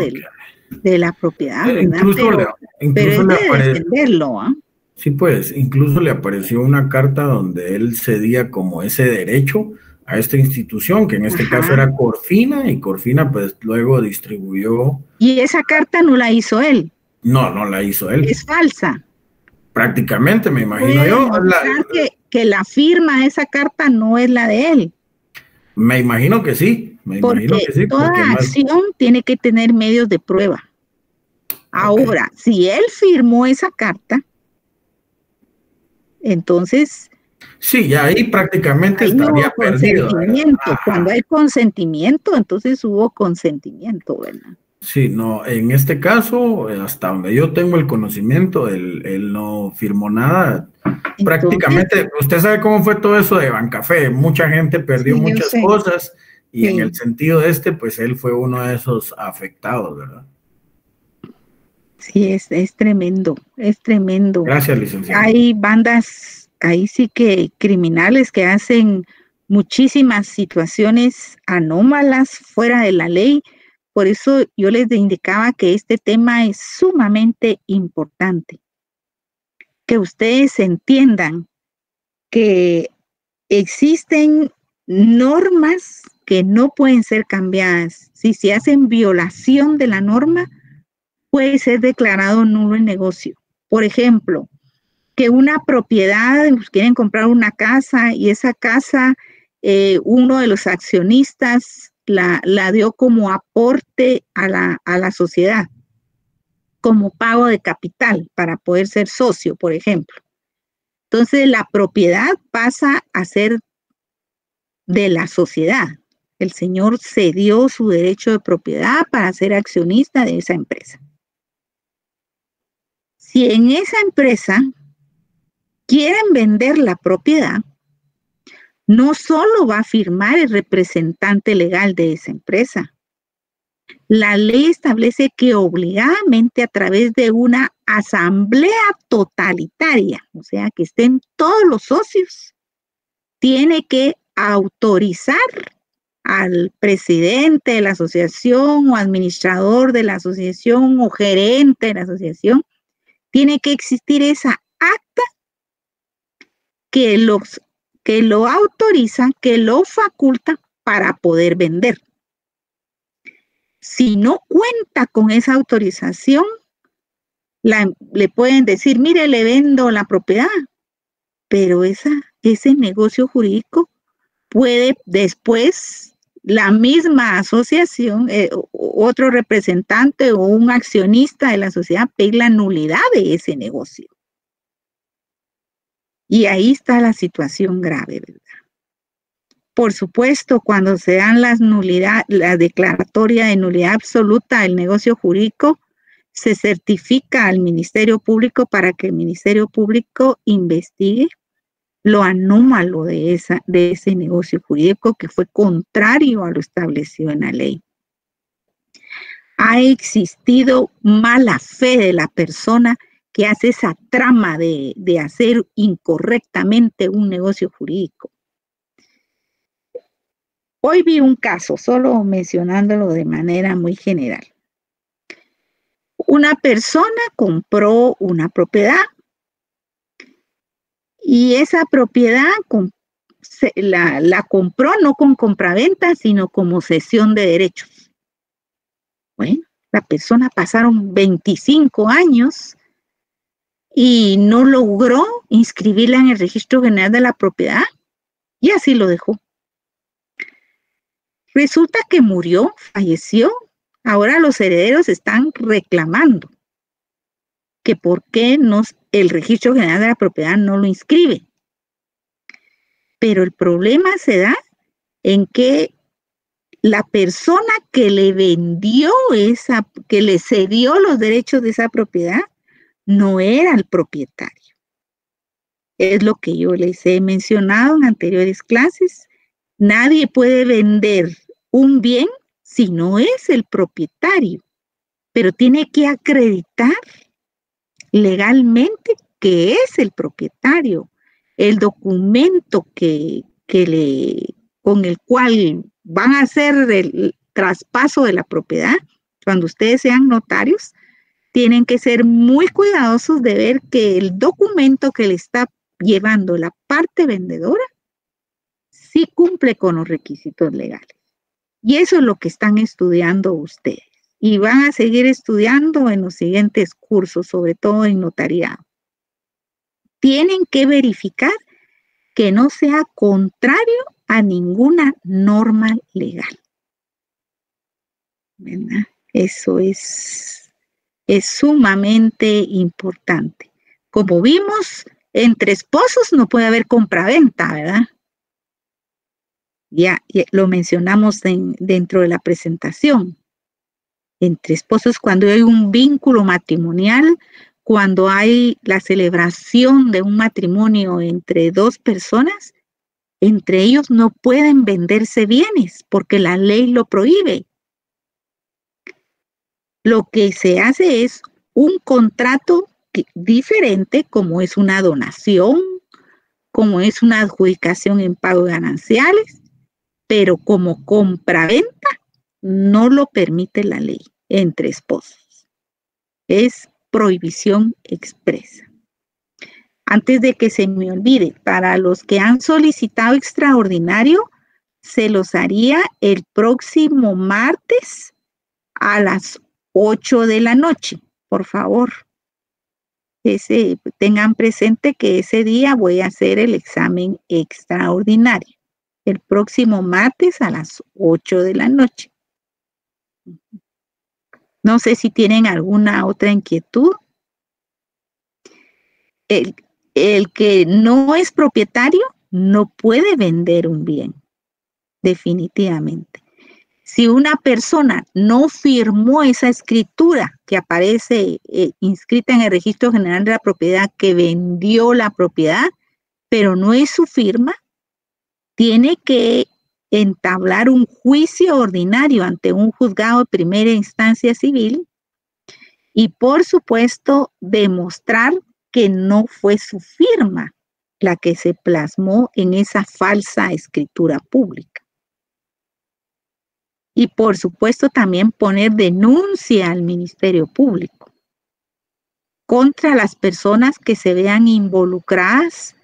de la propiedad, ¿verdad? Pero es de defenderlo, ¿ah? Sí, pues, incluso le apareció una carta donde él cedía como ese derecho a esta institución, que en este caso era Corfina, y Corfina pues luego distribuyó. ¿Y esa carta no la hizo él? No, no la hizo él. Es falsa. Prácticamente, me imagino yo. Que la firma de esa carta no es la de él. Me imagino que sí. Porque toda acción tiene que tener medios de prueba. Ahora, si él firmó esa carta, entonces... Sí, ya ahí prácticamente estaría perdido. Cuando hay consentimiento, entonces hubo consentimiento, ¿verdad? Sí, no, en este caso, hasta donde yo tengo el conocimiento, él no firmó nada. Entonces, prácticamente, usted sabe cómo fue todo eso de Bancafé, mucha gente perdió muchas cosas, y en el sentido pues él fue uno de esos afectados, ¿verdad? Sí, es tremendo, es tremendo. Gracias, licenciado. Hay bandas, ahí sí que criminales que hacen muchísimas situaciones anómalas fuera de la ley. Por eso yo les indicaba que este tema es sumamente importante. Que ustedes entiendan que existen normas que no pueden ser cambiadas. Si se hacen violación de la norma, puede ser declarado nulo el negocio. Por ejemplo, que una propiedad, quieren comprar una casa y esa casa, uno de los accionistas la dio como aporte a la sociedad, como pago de capital para poder ser socio, por ejemplo. Entonces la propiedad pasa a ser de la sociedad. El señor cedió su derecho de propiedad para ser accionista de esa empresa. Si en esa empresa quieren vender la propiedad, no solo va a firmar el representante legal de esa empresa. La ley establece que obligadamente a través de una asamblea totalitaria, o sea, que estén todos los socios, tiene que autorizar al presidente de la asociación o administrador de la asociación o gerente de la asociación, tiene que existir esa acta que lo autoriza, que lo faculta para poder vender. Si no cuenta con esa autorización, le pueden decir, mire, le vendo la propiedad, pero ese negocio jurídico puede después la misma asociación, otro representante o un accionista de la sociedad pedir la nulidad de ese negocio. Y ahí está la situación grave, ¿verdad? Por supuesto, cuando se dan la declaratoria de nulidad absoluta del negocio jurídico, se certifica al Ministerio Público para que el Ministerio Público investigue lo anómalo de ese negocio jurídico que fue contrario a lo establecido en la ley. Ha existido mala fe de la persona que hace esa trama de hacer incorrectamente un negocio jurídico. Hoy vi un caso, solo mencionándolo de manera muy general. Una persona compró una propiedad y esa propiedad la compró no con compraventa, sino como cesión de derechos. Bueno, la persona pasaron 25 años y no logró inscribirla en el Registro General de la Propiedad y así lo dejó. Resulta que murió, falleció. Ahora los herederos están reclamando que por qué el Registro General de la Propiedad no lo inscribe. Pero el problema se da en que la persona que le vendió que le cedió los derechos de esa propiedad, no era el propietario. Es lo que yo les he mencionado en anteriores clases. Nadie puede vender un bien si no es el propietario, pero tiene que acreditar legalmente que es el propietario. El documento con el cual van a hacer el traspaso de la propiedad, cuando ustedes sean notarios, tienen que ser muy cuidadosos de ver que el documento que le está llevando la parte vendedora sí cumple con los requisitos legales. Y eso es lo que están estudiando ustedes. Y van a seguir estudiando en los siguientes cursos, sobre todo en notariado. Tienen que verificar que no sea contrario a ninguna norma legal. ¿Verdad? Eso es sumamente importante. Como vimos, entre esposos no puede haber compraventa, ¿verdad? Ya lo mencionamos dentro de la presentación. Entre esposos, cuando hay un vínculo matrimonial, cuando hay la celebración de un matrimonio entre dos personas, entre ellos no pueden venderse bienes porque la ley lo prohíbe. Lo que se hace es un contrato diferente, como es una donación, como es una adjudicación en pago gananciales, pero como compraventa no lo permite la ley entre esposos. Es prohibición expresa. Antes de que se me olvide, para los que han solicitado extraordinario, se los haría el próximo martes a las 8 de la noche, por favor. tengan presente que ese día voy a hacer el examen extraordinario, el próximo martes a las 8 de la noche. No sé si tienen alguna otra inquietud. El que no es propietario no puede vender un bien, definitivamente. Si una persona no firmó esa escritura que aparece inscrita en el Registro General de la Propiedad, que vendió la propiedad, pero no es su firma, tiene que entablar un juicio ordinario ante un juzgado de primera instancia civil y, por supuesto, demostrar que no fue su firma la que se plasmó en esa falsa escritura pública. Y, por supuesto, también poner denuncia al Ministerio Público contra las personas que se vean involucradas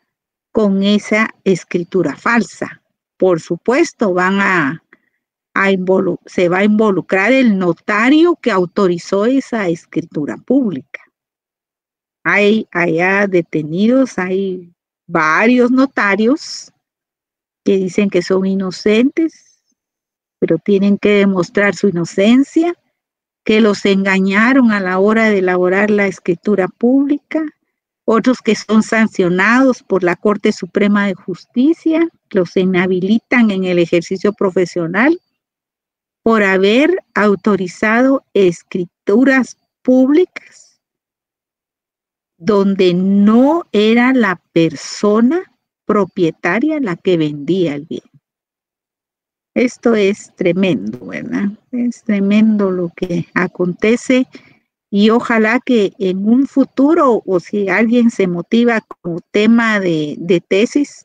con esa escritura falsa. Por supuesto, se va a involucrar el notario que autorizó esa escritura pública. Hay allá detenidos, hay varios notarios que dicen que son inocentes, pero tienen que demostrar su inocencia, que los engañaron a la hora de elaborar la escritura pública, otros que son sancionados por la Corte Suprema de Justicia, los inhabilitan en el ejercicio profesional por haber autorizado escrituras públicas donde no era la persona propietaria la que vendía el bien. Esto es tremendo, ¿verdad? Es tremendo lo que acontece y ojalá que en un futuro, o si alguien se motiva como tema de tesis,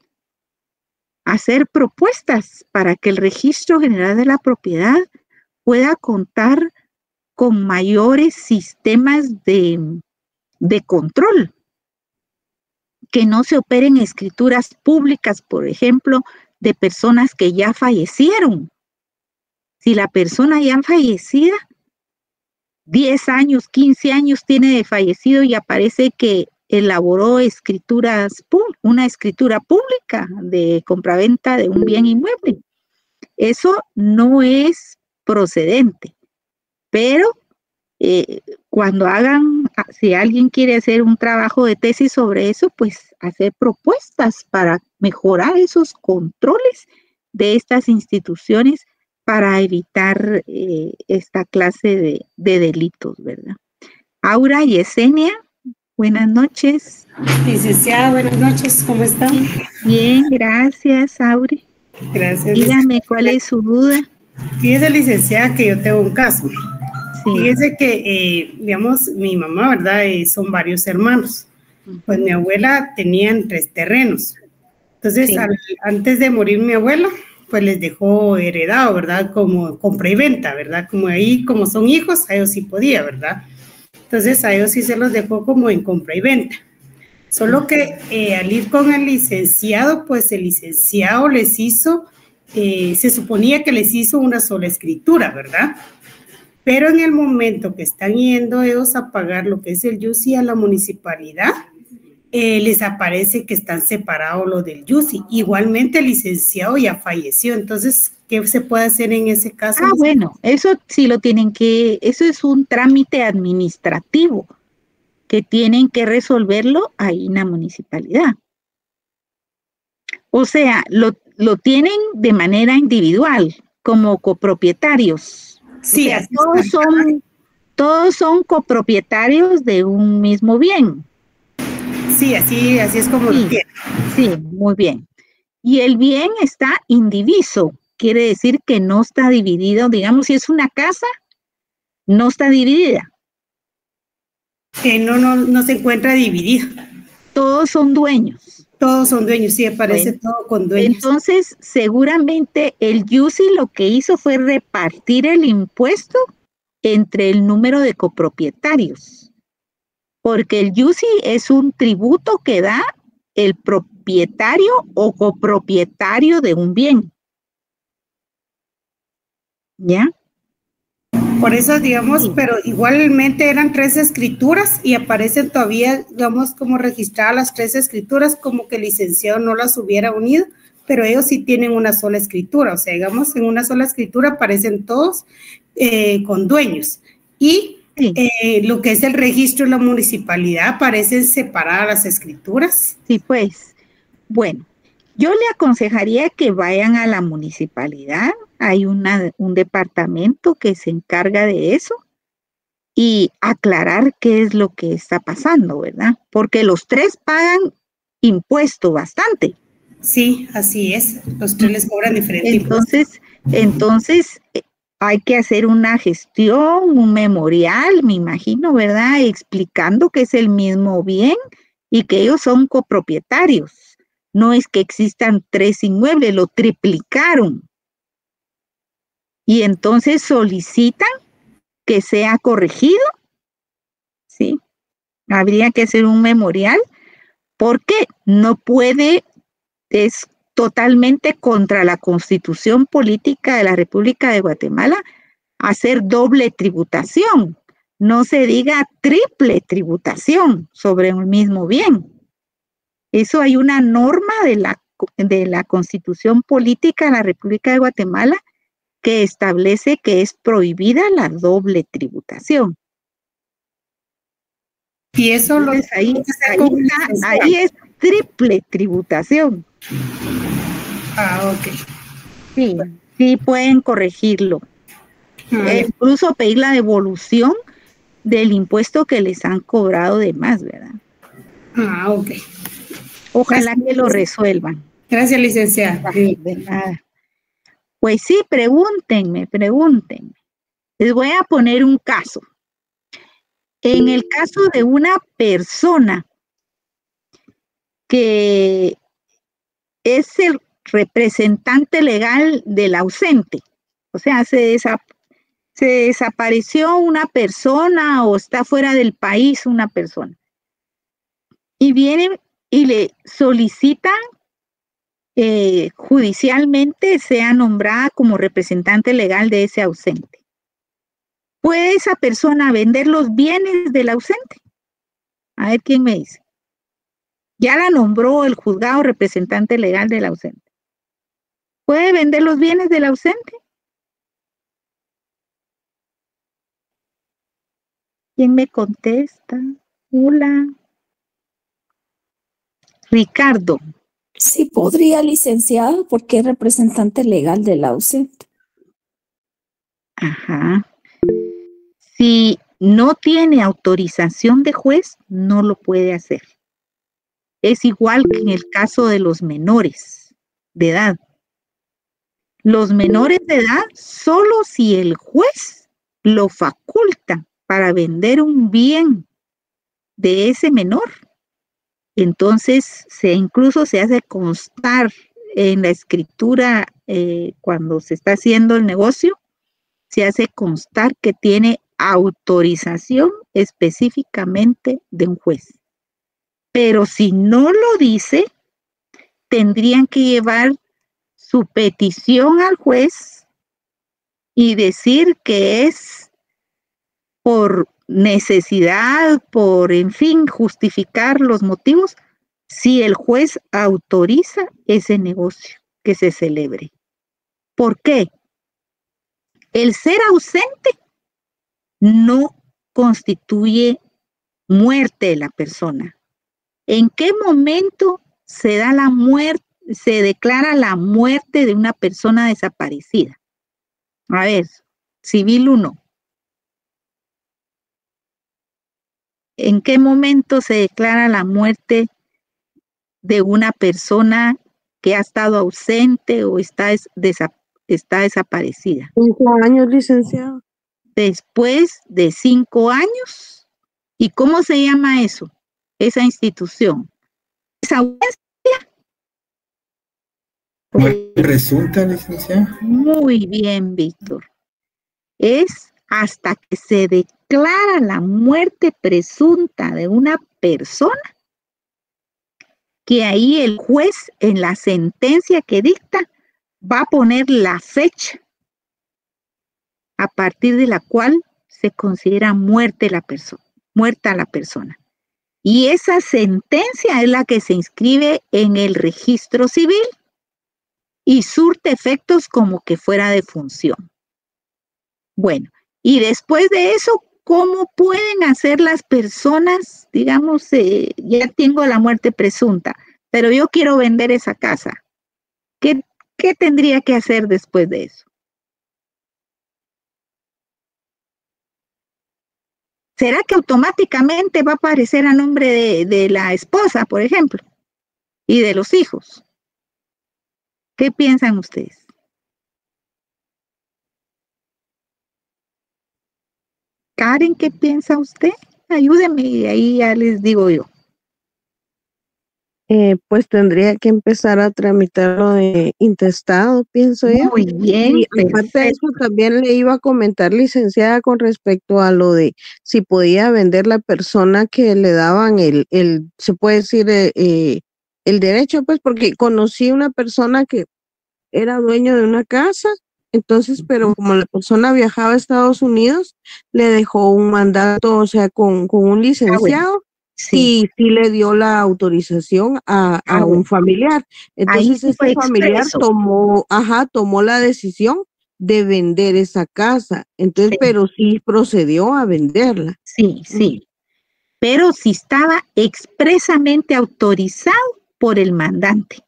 hacer propuestas para que el Registro General de la Propiedad pueda contar con mayores sistemas de control, que no se operen escrituras públicas, por ejemplo, de personas que ya fallecieron. Si la persona ya fallecida, 10 años, 15 años tiene de fallecido y aparece que elaboró una escritura pública de compraventa de un bien inmueble. Eso no es procedente, pero si alguien quiere hacer un trabajo de tesis sobre eso, pues hacer propuestas para mejorar esos controles de estas instituciones para evitar esta clase de delitos, ¿verdad? Aura y Yesenia, buenas noches. Licenciada, buenas noches, ¿cómo están? Bien, gracias, Aure. Gracias. Dígame, ¿cuál es su duda? Fíjese, licenciada, que yo tengo un caso. Sí. Fíjese que, digamos, mi mamá, ¿verdad? Son varios hermanos. Pues mi abuela tenía 3 terrenos. Entonces, Sí. Antes de morir mi abuela, pues les dejó heredado, ¿verdad? Como compra y venta, ¿verdad? Como ahí, como son hijos, a ellos sí podía, ¿verdad? Entonces, a ellos sí se los dejó como en compra y venta. Solo que al ir con el licenciado, pues el licenciado les hizo, se suponía que les hizo una sola escritura, ¿verdad? Pero en el momento que están yendo ellos a pagar lo que es el YUSI a la municipalidad, les aparece que están separados los del YUSI. Igualmente el licenciado ya falleció. Entonces, ¿qué se puede hacer en ese caso? Bueno, eso sí eso es un trámite administrativo que tienen que resolverlo ahí en la municipalidad. O sea, lo tienen de manera individual, como copropietarios. Sí, o sea, todos son copropietarios de un mismo bien. Sí, así es como lo tienen. Sí, muy bien. Y el bien está indiviso, quiere decir que no está dividido, digamos, si es una casa, no está dividida. No se encuentra dividido. Todos son dueños. Todos son dueños, sí, aparece todo con dueños. Entonces, seguramente el YUSI lo que hizo fue repartir el impuesto entre el número de copropietarios, porque el YUSI es un tributo que da el propietario o copropietario de un bien. ¿Ya? Por eso, digamos, Sí. pero igualmente eran 3 escrituras y aparecen todavía, digamos, como registradas las 3 escrituras, como que el licenciado no las hubiera unido, pero ellos sí tienen una sola escritura, o sea, digamos, en una sola escritura aparecen todos con dueños. Y Sí. lo que es el registro de la municipalidad, aparecen separadas las escrituras. Sí, pues, bueno, yo le aconsejaría que vayan a la municipalidad, hay un departamento que se encarga de eso y aclarar qué es lo que está pasando, ¿verdad? Porque los 3 pagan impuesto bastante. Sí, así es, los 3 les cobran diferente impuesto. Entonces, hay que hacer una gestión, un memorial, me imagino, ¿verdad? Explicando que es el mismo bien y que ellos son copropietarios. No es que existan 3 inmuebles, lo triplicaron. Y entonces solicitan que sea corregido, ¿sí? Habría que hacer un memorial porque no puede, es totalmente contra la Constitución Política de la República de Guatemala hacer doble tributación, no se diga triple tributación sobre un mismo bien. Eso hay una norma de la Constitución Política de la República de Guatemala que establece que es prohibida la doble tributación. Y eso lo Entonces, ahí ahí es triple tributación. Ah, ok. Sí, sí pueden corregirlo. Incluso pedir la devolución del impuesto que les han cobrado de más, ¿verdad? Ah, ok. Ojalá Gracias, que lo resuelvan. Gracias, licenciada. De nada. Pues sí, pregúntenme. Les voy a poner un caso. En el caso de una persona que es el representante legal del ausente, o sea, se desapareció una persona o está fuera del país una persona, y vienen y le solicitan judicialmente sea nombrada como representante legal de ese ausente. ¿Puede esa persona vender los bienes del ausente? A ver quién me dice. Ya la nombró el juzgado representante legal del ausente. ¿Puede vender los bienes del ausente? ¿Quién me contesta? Hola. Ricardo. Sí podría, licenciado, porque es representante legal del ausente. Ajá. Si no tiene autorización de juez, no lo puede hacer. Es igual que en el caso de los menores de edad. Los menores de edad, solo si el juez lo faculta para vender un bien de ese menor, entonces incluso se hace constar en la escritura cuando se está haciendo el negocio, se hace constar que tiene autorización específicamente de un juez. Pero si no lo dice, tendrían que llevar su petición al juez y decir que es por necesidad, en fin, justificar los motivos, si el juez autoriza ese negocio que se celebre. ¿Por qué? El ser ausente no constituye muerte de la persona. ¿En qué momento se da la muerte, se declara la muerte de una persona desaparecida? A ver, Civil 1. ¿En qué momento se declara la muerte de una persona que ha estado ausente o está desaparecida? 5 años, licenciado. Después de 5 años. ¿Y cómo se llama eso? Esa institución. Esa ¿Resulta, licenciada? Muy bien, Víctor. Es hasta que se declara la muerte presunta de una persona que ahí el juez en la sentencia que dicta va a poner la fecha a partir de la cual se considera muerta la persona. Y esa sentencia es la que se inscribe en el registro civil y surte efectos como que fuera defunción. Bueno, y después de eso, ¿cómo pueden hacer las personas, digamos, ya tengo la muerte presunta, pero yo quiero vender esa casa? ¿Qué tendría que hacer después de eso? ¿Será que automáticamente va a aparecer a nombre de la esposa, por ejemplo, y de los hijos? ¿Qué piensan ustedes? Karen, ¿qué piensa usted? Ayúdeme y ahí ya les digo yo. Pues tendría que empezar a tramitar lo de intestado, pienso yo. Muy bien, Y aparte de eso, también le iba a comentar, licenciada, con respecto a lo de si podía vender la persona que le daban se puede decir, el derecho, pues, porque conocí una persona que era dueño de una casa, entonces, pero como la persona viajaba a Estados Unidos, le dejó un mandato, o sea, con un licenciado. Bueno. Sí. Y sí le dio la autorización a un familiar. Entonces este familiar tomó la decisión de vender esa casa. Entonces, sí. Pero sí procedió a venderla. Sí, sí. Pero si estaba expresamente autorizado por el mandante.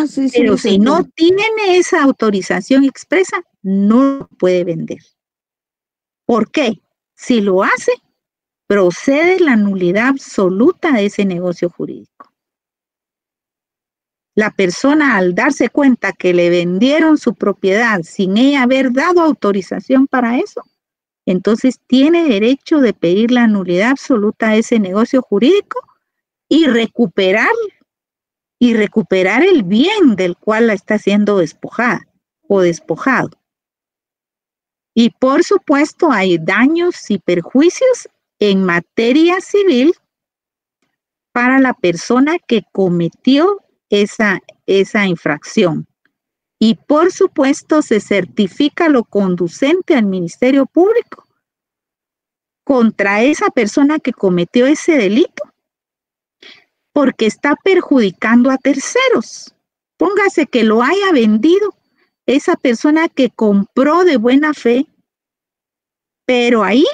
Sí, sí. Pero si no tiene esa autorización expresa, no puede vender. ¿Por qué? Si lo hace, procede la nulidad absoluta de ese negocio jurídico. La persona, al darse cuenta que le vendieron su propiedad sin ella haber dado autorización para eso, entonces tiene derecho de pedir la nulidad absoluta de ese negocio jurídico y recuperar el bien del cual la está siendo despojada o despojado. Y por supuesto hay daños y perjuicios en materia civil para la persona que cometió esa infracción. Y por supuesto se certifica lo conducente al Ministerio Público contra esa persona que cometió ese delito, porque está perjudicando a terceros. Póngase que lo haya vendido esa persona que compró de buena fe, pero ahí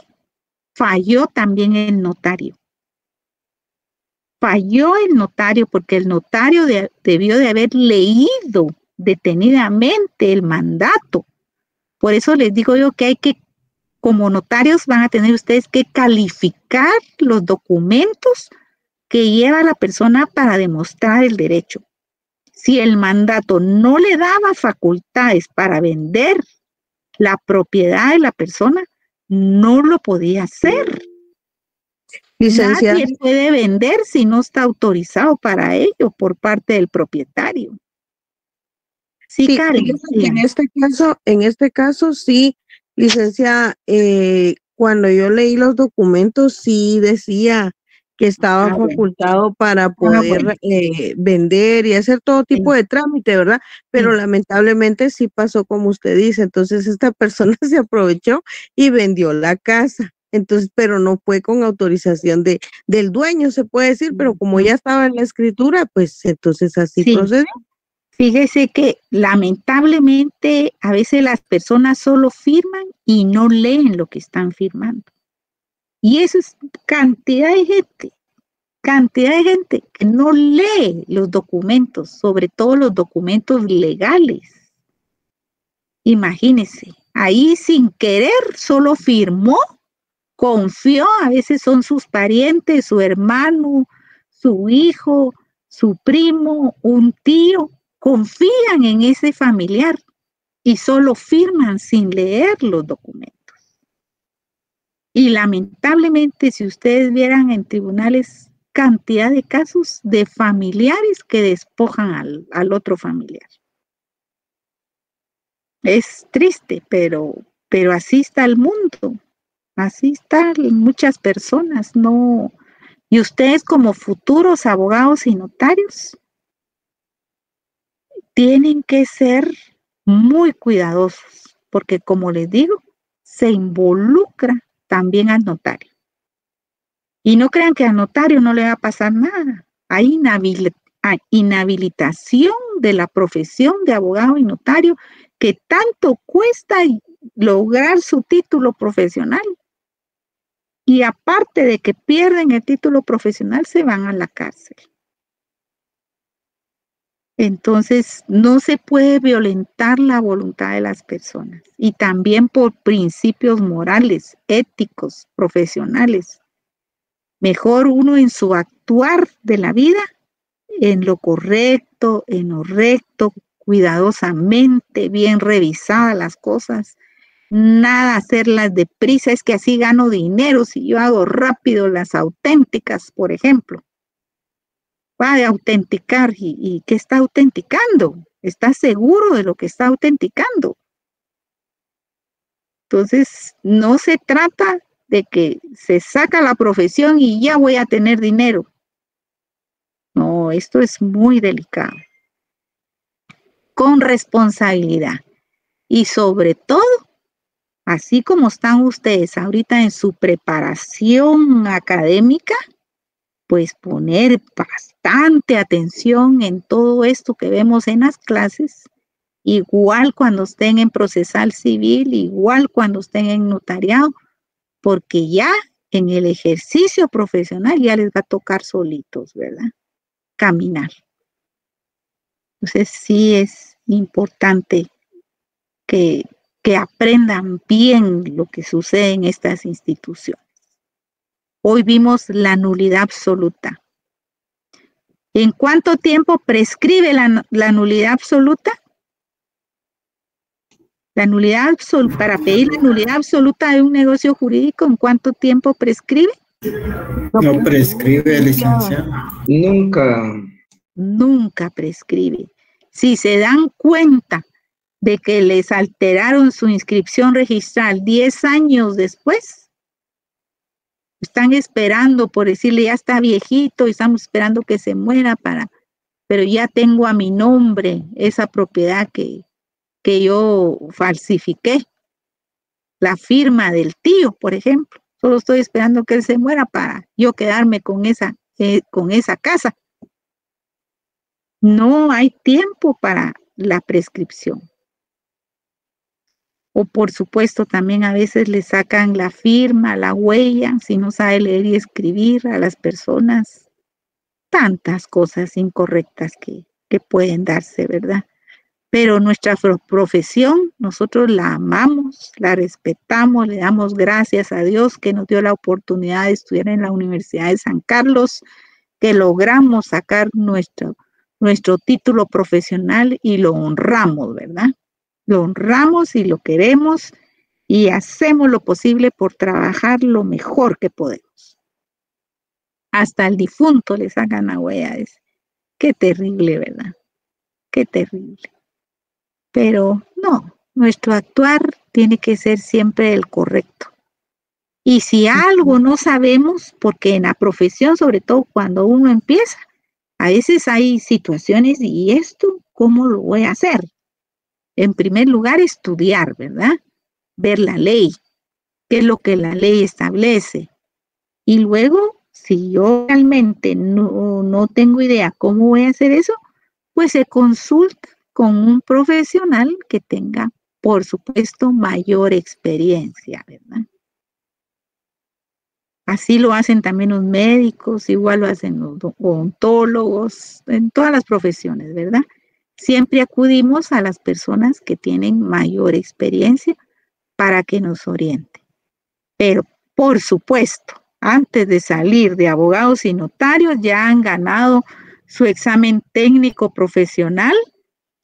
falló también el notario. Falló el notario porque el notario debió de haber leído detenidamente el mandato. Por eso les digo yo que como notarios van a tener ustedes que calificar los documentos que lleva la persona para demostrar el derecho. Si el mandato no le daba facultades para vender la propiedad de la persona, no lo podía hacer. Licenciada. Nadie puede vender si no está autorizado para ello por parte del propietario. Sí, Karen. En este caso, sí, licenciada, cuando yo leí los documentos, sí decía que estaba facultado para poder vender y hacer todo tipo de trámite, ¿verdad? Pero lamentablemente sí pasó como usted dice, entonces esta persona se aprovechó y vendió la casa. Entonces, pero no fue con autorización del dueño, se puede decir, pero como ya estaba en la escritura, pues entonces así procedió. Fíjese que lamentablemente a veces las personas solo firman y no leen lo que están firmando. Y eso es cantidad de gente que no lee los documentos, sobre todo los documentos legales. Imagínese, ahí sin querer solo firmó, confió, a veces son sus parientes, su hermano, su hijo, su primo, un tío, confían en ese familiar y solo firman sin leer los documentos. Y lamentablemente, si ustedes vieran en tribunales cantidad de casos de familiares que despojan al otro familiar. Es triste, pero así está el mundo. Así están muchas personas, ¿no? Y ustedes como futuros abogados y notarios tienen que ser muy cuidadosos, porque como les digo, se involucra también al notario. Y no crean que al notario no le va a pasar nada. Hay inhabilitación de la profesión de abogado y notario que tanto cuesta lograr su título profesional. Y aparte de que pierden el título profesional, se van a la cárcel. Entonces, no se puede violentar la voluntad de las personas. Y también por principios morales, éticos, profesionales. Mejor uno en su actuar de la vida, en lo correcto, en lo recto, cuidadosamente, bien revisadas las cosas. Nada hacerlas deprisa, es que así gano dinero si yo hago rápido las auténticas, por ejemplo. Va a autenticar y ¿qué está autenticando? ¿Está seguro de lo que está autenticando? Entonces, no se trata de que se saca la profesión y ya voy a tener dinero. No, esto es muy delicado. Con responsabilidad. Y sobre todo, así como están ustedes ahorita en su preparación académica, pues poner bastante atención en todo esto que vemos en las clases, igual cuando estén en procesal civil, igual cuando estén en notariado, porque ya en el ejercicio profesional ya les va a tocar solitos, ¿verdad? Caminar. Entonces sí es importante que aprendan bien lo que sucede en estas instituciones. Hoy vimos la nulidad absoluta. ¿En cuánto tiempo prescribe la nulidad absoluta? La nulidad absoluta, para pedir la nulidad absoluta de un negocio jurídico, ¿en cuánto tiempo prescribe? No prescribe, licenciada. Nunca prescribe. Si se dan cuenta de que les alteraron su inscripción registral 10 años después, están esperando por decirle ya está viejito y estamos esperando que se muera pero ya tengo a mi nombre esa propiedad que yo falsifiqué, la firma del tío, por ejemplo. Solo estoy esperando que él se muera para yo quedarme con esa casa. No hay tiempo para la prescripción. O por supuesto también a veces le sacan la firma, la huella, si no sabe leer y escribir a las personas. Tantas cosas incorrectas que pueden darse, ¿verdad? Pero nuestra profesión, nosotros la amamos, la respetamos, le damos gracias a Dios que nos dio la oportunidad de estudiar en la Universidad de San Carlos, que logramos sacar nuestro título profesional y lo honramos, ¿verdad? Lo honramos y lo queremos y hacemos lo posible por trabajar lo mejor que podemos. Hasta el difunto le sacan la huella. Qué terrible, ¿verdad? Qué terrible. Pero no, nuestro actuar tiene que ser siempre el correcto. Y si algo no sabemos, porque en la profesión, sobre todo cuando uno empieza, a veces hay situaciones y esto, ¿cómo lo voy a hacer? En primer lugar, estudiar, ¿verdad? Ver la ley, qué es lo que la ley establece. Y luego, si yo realmente no tengo idea cómo voy a hacer eso, pues se consulta con un profesional que tenga, por supuesto, mayor experiencia, ¿verdad? Así lo hacen también los médicos, igual lo hacen los odontólogos, en todas las profesiones, ¿verdad? Siempre acudimos a las personas que tienen mayor experiencia para que nos orienten. Pero, por supuesto, antes de salir de abogados y notarios, ya han ganado su examen técnico profesional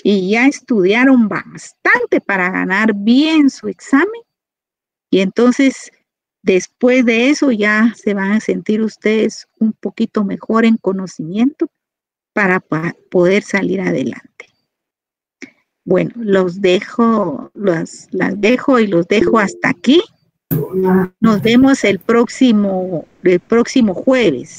y ya estudiaron bastante para ganar bien su examen. Y entonces, después de eso, ya se van a sentir ustedes un poquito mejor en conocimiento para poder salir adelante. Bueno, las dejo y los dejo hasta aquí. Nos vemos el próximo jueves.